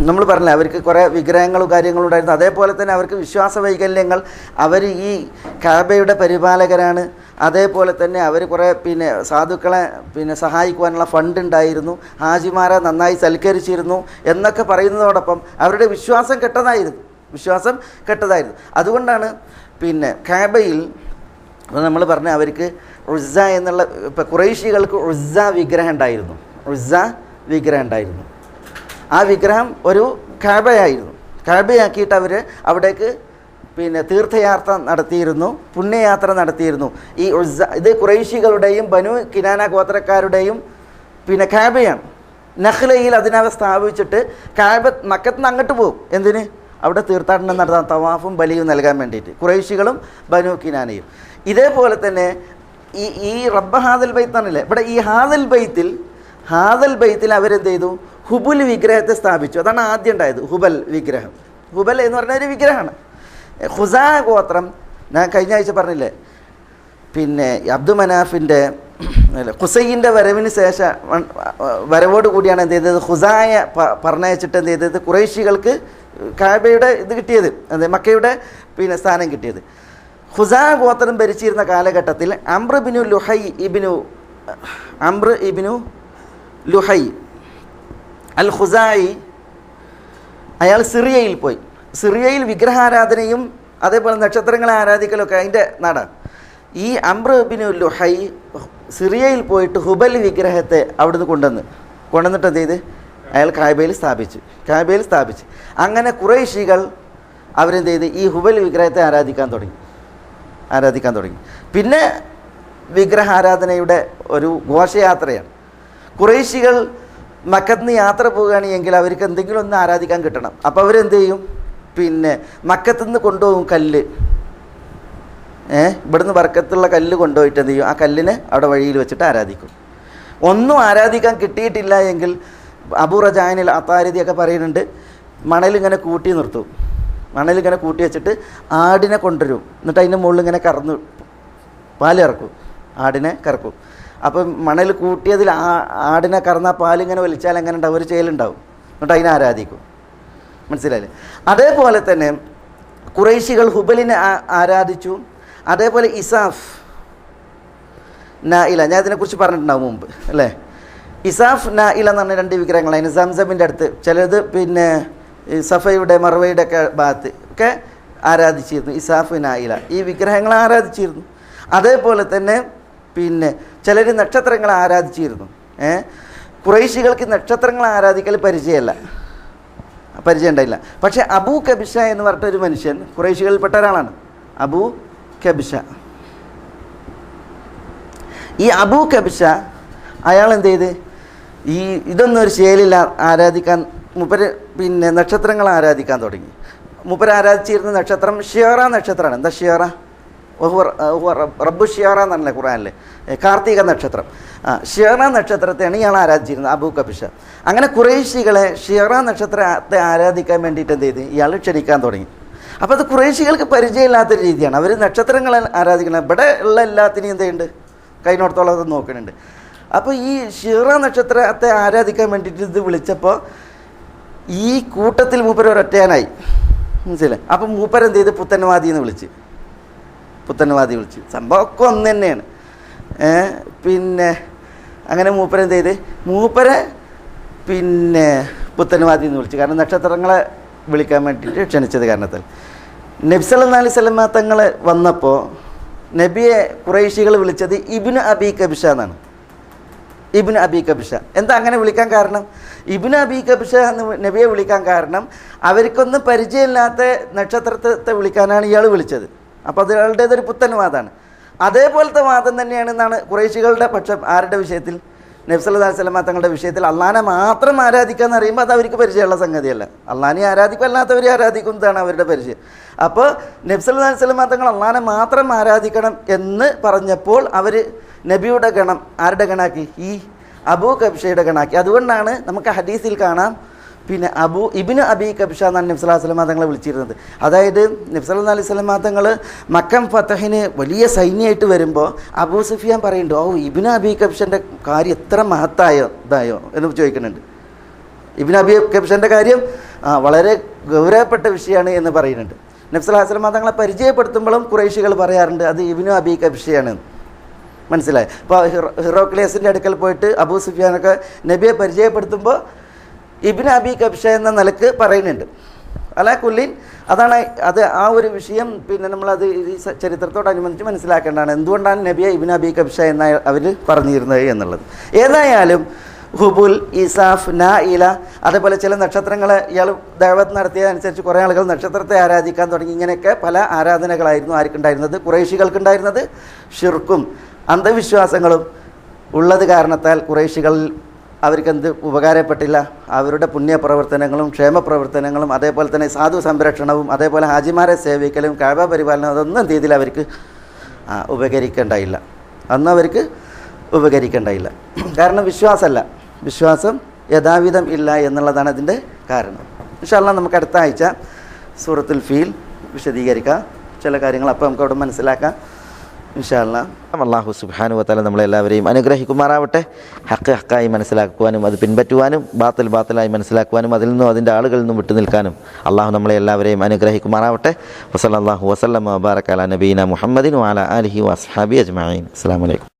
നമ്മൾ പറഞ്ഞില്ല, അവർക്ക് കുറേ വിഗ്രഹങ്ങളും കാര്യങ്ങളും ഉണ്ടായിരുന്നു. അതേപോലെ തന്നെ അവർക്ക് വിശ്വാസ വൈകല്യങ്ങൾ. അവർ ഈ കഅബയുടെ പരിപാലകരാണ്. അതേപോലെ തന്നെ അവർ കുറേ സാധുക്കളെ സഹായിക്കുവാനുള്ള ഫണ്ട് ഉണ്ടായിരുന്നു. ഹാജിമാരെ നന്നായി സൽക്കരിച്ചിരുന്നു എന്നൊക്കെ പറയുന്നതോടൊപ്പം അവരുടെ വിശ്വാസം കെട്ടതായിരുന്നു. അതുകൊണ്ടാണ് കഅബയിൽ നമ്മൾ പറഞ്ഞ അവർക്ക് ഉസ്സ എന്നുള്ള, ഇപ്പോൾ ഖുറൈശികൾക്ക് ഉസ്സ വിഗ്രഹം ഉണ്ടായിരുന്നു. ആ വിഗ്രഹം ഒരു കഅബയാക്കിയിട്ട് അവർ അവിടേക്ക് തീർത്ഥയാത്ര നടത്തിയിരുന്നു, പുണ്യയാത്ര നടത്തിയിരുന്നു. ഈ ഉസ്സ ഇത് ഖുറൈശികളുടെയും ബനു കിനാന ഗോത്രക്കാരുടെയും കഅബയാണ്. നഖ്ലയിൽ അതിനവ സ്ഥാപിച്ചിട്ട് കഅബ മക്കത്ത് നിന്ന് അങ്ങോട്ട് പോകും. എന്തിന്? അവിടെ തീർത്ഥാടനം നടത്താൻ, തവാഫും ബലിയും നൽകാൻ വേണ്ടിയിട്ട് ഖുറൈശികളും ബനു കിനാനയും. ഇതേപോലെ തന്നെ ഈ റബ്ബ ഹാദൽ ബൈത്ത് ആണല്ലേ, ഇവിടെ ഈ ഹാദൽ ബൈത്തിൽ അവരെന്ത് ചെയ്തു? ഹുബുൽ വിഗ്രഹത്തെ സ്ഥാപിച്ചു. അതാണ് ആദ്യം ഉണ്ടായത്, ഹുബൽ വിഗ്രഹം. ഹുബൽ എന്ന് പറഞ്ഞ ഒരു വിഗ്രഹമാണ്. ഖുസാ ഗോത്രം ഞാൻ കഴിഞ്ഞ ആഴ്ച പറഞ്ഞില്ലേ, അബ്ദു മനാഫിൻ്റെ ഖുസൈൻ്റെ വരവിന് ശേഷം വരവോട് കൂടിയാണ് എന്ത് ചെയ്തത്? ഖുസായെ പറഞ്ഞയച്ചിട്ട് എന്ത് ചെയ്തത്? ഖുറൈശികൾക്ക് കഅബയുടെ ഇത് കിട്ടിയത്, മക്കയുടെ സ്ഥാനം കിട്ടിയത്. ഖുസാ ഗോത്രം ഭരിച്ചിരുന്ന കാലഘട്ടത്തിൽ അംർ ഇബ്നു ലുഹൈ അൽ ഖുസായി അയാൾ സിറിയയിൽ പോയി. സിറിയയിൽ വിഗ്രഹാരാധനയും അതേപോലെ നക്ഷത്രങ്ങളെ ആരാധിക്കലൊക്കെ അതിൻ്റെ നാടാണ്. ഈ അംർ ഇബ്നു ലുഹൈ സിറിയയിൽ പോയിട്ട് ഹുബൽ വിഗ്രഹത്തെ അവിടുന്ന് കൊണ്ടുവന്നിട്ട് എന്ത് ചെയ്ത്? അയാൾ കഅബയിൽ സ്ഥാപിച്ച്. അങ്ങനെ ഖുറൈശികൾ അവരെന്ത് ചെയ്ത്? ഈ ഹുബൽ വിഗ്രഹത്തെ ആരാധിക്കാൻ തുടങ്ങി. പിന്നെ വിഗ്രഹാരാധനയുടെ ഒരു ഘോഷയാത്രയാണ്. ഖുറൈശികൾ മക്കത്ത് നിന്ന് യാത്ര പോവുകയാണെങ്കിൽ അവർക്ക് എന്തെങ്കിലും ഒന്ന് ആരാധിക്കാൻ കിട്ടണം. അപ്പോൾ അവരെന്ത് ചെയ്യും? മക്കത്ത് നിന്ന് കൊണ്ടുപോകും കല്ല്. ഇവിടുന്ന് ബർക്കത്തുള്ള കല്ല് കൊണ്ടുപോയിട്ട് എന്ത് ചെയ്യും? ആ കല്ലിനെ അവിടെ വഴിയിൽ വെച്ചിട്ട് ആരാധിക്കും. ഒന്നും ആരാധിക്കാൻ കിട്ടിയിട്ടില്ല എങ്കിൽ അബൂ റജാനിൽ അത്താരിദിയൊക്കെ പറയുന്നുണ്ട്, മണലിങ്ങനെ കൂട്ടി നിർത്തും. മണലിങ്ങനെ കൂട്ടി വെച്ചിട്ട് ആടിനെ കൊണ്ടുവരും. എന്നിട്ട് അതിൻ്റെ മുകളിൽ ഇങ്ങനെ പാലിറക്കും, ആടിനെ കറക്കും. അപ്പം മണൽ കൂട്ടിയതിൽ ആടിനെ കറന്ന പാലിങ്ങനെ വലിച്ചാൽ എങ്ങനെ ഉണ്ടാവും? ഒരു ചേലുണ്ടാവും. എന്നിട്ട് അതിനെ ആരാധിക്കും. മനസ്സിലായില്ലേ? അതേപോലെ തന്നെ ഖുറൈശികൾ ഹുബലിനെ ആരാധിച്ചു. അതേപോലെ ഇസാഫ്, നായില, ഞാൻ ഇതിനെക്കുറിച്ച് പറഞ്ഞിട്ടുണ്ടാവും മുമ്പ് അല്ലേ. ഇസാഫ്, നായില എന്ന് പറഞ്ഞ 2 വിഗ്രഹങ്ങൾ അതിന് സംസമിൻ്റെ അടുത്ത്, ചിലത് പിന്നെ സഫയുടെ മർവയുടെ ഒക്കെ ഭാഗത്ത് ഒക്കെ ആരാധിച്ചിരുന്നു. ഇസാഫ്, നായില ഈ വിഗ്രഹങ്ങളെ ആരാധിച്ചിരുന്നു. അതേപോലെ തന്നെ പിന്നെ ചിലർ നക്ഷത്രങ്ങളെ ആരാധിച്ചിരുന്നു. ഖുറൈശികൾക്ക് നക്ഷത്രങ്ങളെ ആരാധിക്കൽ പരിചയം ഉണ്ടായില്ല. പക്ഷേ അബൂ കബിഷ എന്ന് പറഞ്ഞിട്ടൊരു മനുഷ്യൻ ഖുറൈശികളിൽപ്പെട്ട ഒരാളാണ്, അബൂ കബിഷ. ഈ അബൂ കബിഷ അയാൾ എന്ത് ചെയ്ത്, ഇതൊന്നും ഒരു ശൈലില്ല ആരാധിക്കാൻ, മൂപ്പര് പിന്നെ നക്ഷത്രങ്ങളെ ആരാധിക്കാൻ തുടങ്ങി. മൂപ്പര് ആരാധിച്ചിരുന്ന നക്ഷത്രം ഷിയറ നക്ഷത്രമാണ്. എന്താ ഷിയറ? റബ്ബു ഷിയറ എന്നല്ലേ ഖുർആനിലെ, കാർത്തിക നക്ഷത്രം. ഷിയറ നക്ഷത്രത്തെയാണ് ഇയാൾ ആരാധിച്ചിരുന്നത്, അബൂ കബിഷ. അങ്ങനെ ഖുറൈശികളെ ഷിയറ നക്ഷത്രത്തെ ആരാധിക്കാൻ വേണ്ടിയിട്ട് എന്ത് ചെയ്ത് ഇയാൾ ക്ഷണിക്കാൻ തുടങ്ങി. അപ്പോൾ അത് ഖുറൈശികൾക്ക് പരിചയമില്ലാത്തൊരു രീതിയാണ്. അവർ നക്ഷത്രങ്ങളെ ആരാധിക്കണം. ഇവിടെ ഉള്ള എല്ലാത്തിനെയും എന്ത് ചെയ്യുന്നുണ്ട്, കൈനോടത്തോളം അത് നോക്കുന്നുണ്ട്. അപ്പോൾ ഈ ഷിയറ നക്ഷത്രത്തെ ആരാധിക്കാൻ വേണ്ടിയിട്ട് ഇത് വിളിച്ചപ്പോൾ ഈ കൂട്ടത്തിൽ മൂപ്പർ ഒരൊറ്റയാനായി, മനസ്സിലായി. അപ്പം മൂപ്പർ എന്ത് ചെയ്ത് പുത്തൻവാദി എന്ന് വിളിച്ച് സംഭവമൊക്കെ ഒന്ന് തന്നെയാണ്. പിന്നെ അങ്ങനെ മൂപ്പരെന്ത് ചെയ്ത് മൂപ്പരെ പിന്നെ പുത്തൻവാദി എന്ന് വിളിച്ചു. കാരണം നക്ഷത്രങ്ങളെ വിളിക്കാൻ വേണ്ടിയിട്ട് ക്ഷണിച്ചത് കാരണത്താൽ. നബി സല്ലല്ലാഹു അലൈഹി വസല്ലം തങ്ങൾ വന്നപ്പോൾ നബിയെ ഖുറൈശികൾ വിളിച്ചത് ഇബ്നു അബീ കബിഷ എന്നാണ്. ഇബ്നു അബീ കബിഷ. എന്താ അങ്ങനെ വിളിക്കാൻ കാരണം? ഇബ്നു അബീ കബിഷ എന്ന് നബിയെ വിളിക്കാൻ കാരണം അവർക്കൊന്നും പരിചയമില്ലാത്ത നക്ഷത്രത്തെ വിളിക്കാനാണ് ഇയാൾ വിളിച്ചത്. അപ്പോൾ അത് അയാളുടേതൊരു പുത്തൻവാദമാണ്. അതേപോലത്തെ വാദം തന്നെയാണ് എന്നാണ് ഖുറൈശികളുടെ പക്ഷം. ആരുടെ വിഷയത്തിൽ? നബി സല്ലല്ലാഹു അലൈഹി വസല്ലം തങ്ങളുടെ വിഷയത്തിൽ. അള്ളാഹനെ മാത്രം ആരാധിക്കുക എന്ന് പറയുമ്പോൾ അത് അവർക്ക് പരിചയമുള്ള സംഗതിയല്ല. അള്ളാഹനെ ആരാധിക്കും, അല്ലാത്തവരെ ആരാധിക്കുന്നതാണ് അവരുടെ പരിചയം. അപ്പോൾ നബി സല്ലല്ലാഹു അലൈഹി വസല്ലം തങ്ങൾ അള്ളാഹനെ മാത്രം ആരാധിക്കണം എന്ന് പറഞ്ഞപ്പോൾ അവർ നബിയുടെ ഗണം ആരുടെ ഗണാക്കി? ഈ അബൂ കബിഷയുടെ ഗണാക്കി. അതുകൊണ്ടാണ് നമുക്ക് ഹദീസിൽ കാണാം, പിന്നെ ഇബ്നു അബീ കബിഷ എന്നാണ് നബി സല്ലല്ലാഹു അലൈഹി വസല്ലം തങ്ങളെ വിളിച്ചിരുന്നത്. അതായത് നബി സല്ലല്ലാഹു അലൈഹി വസല്ലം തങ്ങൾ മക്കം ഫതഹിന് വലിയ സൈന്യമായിട്ട് വരുമ്പോൾ അബൂ സുഫിയാൻ പറയുന്നുണ്ട്, ഇബ്നു അബീ കബിഷൻ്റെ കാര്യം എത്ര ഇതായോ എന്ന് ചോദിക്കുന്നുണ്ട്. ഇബ്നു അബീ കബിഷൻ്റെ കാര്യം വളരെ ഗൗരവപ്പെട്ട വിഷയമാണ് എന്ന് പറയുന്നുണ്ട്. നബി സല്ലല്ലാഹു അലൈഹി വസല്ലം തങ്ങളെ പരിചയപ്പെടുത്തുമ്പോഴും ഖുറൈശികൾ പറയാറുണ്ട് അത് ഇബ്നു അബീ കബിഷയാണ്. മനസ്സിലായി? അപ്പോൾ ഹിറോക്ലിയസിൻ്റെ അടുക്കൽ പോയിട്ട് അബൂ സുഫിയാനൊക്കെ നബിയെ പരിചയപ്പെടുത്തുമ്പോൾ ഇബ്നു അബീ കബിഷ എന്ന നിലക്ക് പറയുന്നുണ്ട്. അലാ കുല്ലിൻ അതാണ് അത് ആ ഒരു വിഷയം. പിന്നെ നമ്മളത് ഈ ചരിത്രത്തോടനുബന്ധിച്ച് മനസ്സിലാക്കേണ്ടതാണ് എന്തുകൊണ്ടാണ് നബിയെ ഇബ്നു അബീ കബിഷ എന്ന അവർ പറഞ്ഞിരുന്നത് എന്നുള്ളത്. ഏതായാലും ഹുബുൽ, ഇസാഫ്, നായില, അതേപോലെ ചില നക്ഷത്രങ്ങളെ ഇയാൾ ദഅവത്ത് നടത്തിയതനുസരിച്ച് കുറേ ആളുകൾ നക്ഷത്രത്തെ ആരാധിക്കാൻ തുടങ്ങി. ഇങ്ങനെയൊക്കെ പല ആരാധനകളായിരുന്നു ആർക്കുണ്ടായിരുന്നത്? ഖുറൈശികൾക്കുണ്ടായിരുന്നത്. ഷിർക്കും അന്ധവിശ്വാസങ്ങളും ഉള്ളത് കാരണത്താൽ ഖുറൈശികളിൽ അവർക്കെന്ത് ഉപകാരപ്പെട്ടില്ല? അവരുടെ പുണ്യപ്രവർത്തനങ്ങളും ക്ഷേമപ്രവർത്തനങ്ങളും അതേപോലെ തന്നെ സാധു സംരക്ഷണവും അതേപോലെ ഹാജിമാരെ സേവിക്കലും കഅബ പരിപാലനം അതൊന്നും എന്ത് ചെയ്തില്ല അവർക്ക് ഉപകരിക്കേണ്ടായില്ല. അന്ന് അവർക്ക് ഉപകരിക്കേണ്ടായില്ല. കാരണം വിശ്വാസം യഥാവിധം ഇല്ല എന്നുള്ളതാണ് അതിൻ്റെ കാരണം. ഇൻഷാ അല്ലാഹ് നമുക്ക് അടുത്ത ആഴ്ച സൂറത്തുൽ ഫീൽ വിശദീകരിക്കാം. ചില കാര്യങ്ങൾ അപ്പോൾ നമുക്ക് അവിടെ മനസ്സിലാക്കാം ഇൻഷാ അല്ലാഹ്. അല്ലാഹു സുബ്ഹാനഹു വ തആല നമ്മളെല്ലാവരെയും അനുഗ്രഹിക്കുമാറാവട്ടെ. ഹക്ക് ഹക്കായി മനസ്സിലാക്കുവാനും അത് പിൻപറ്റുവാനും ബാത്തിൽ ബാത്തിലായി മനസ്സിലാക്കുവാനും അതിൽ നിന്നും അതിൻ്റെ ആളുകളിൽ നിന്നും വിട്ടു നിൽക്കാനും അള്ളാഹു നമ്മളെ എല്ലാവരെയും അനുഗ്രഹിക്കുമാറാവട്ടെ. വസല്ലല്ലാഹു വസല്ലമ വബാറക അലാ നബീന മുഹമ്മദിൻ വഅലാ ആലിഹി വഅസ്ഹാബിഹി അജ്മഈൻ. അസ്സലാമു അലൈക്കും.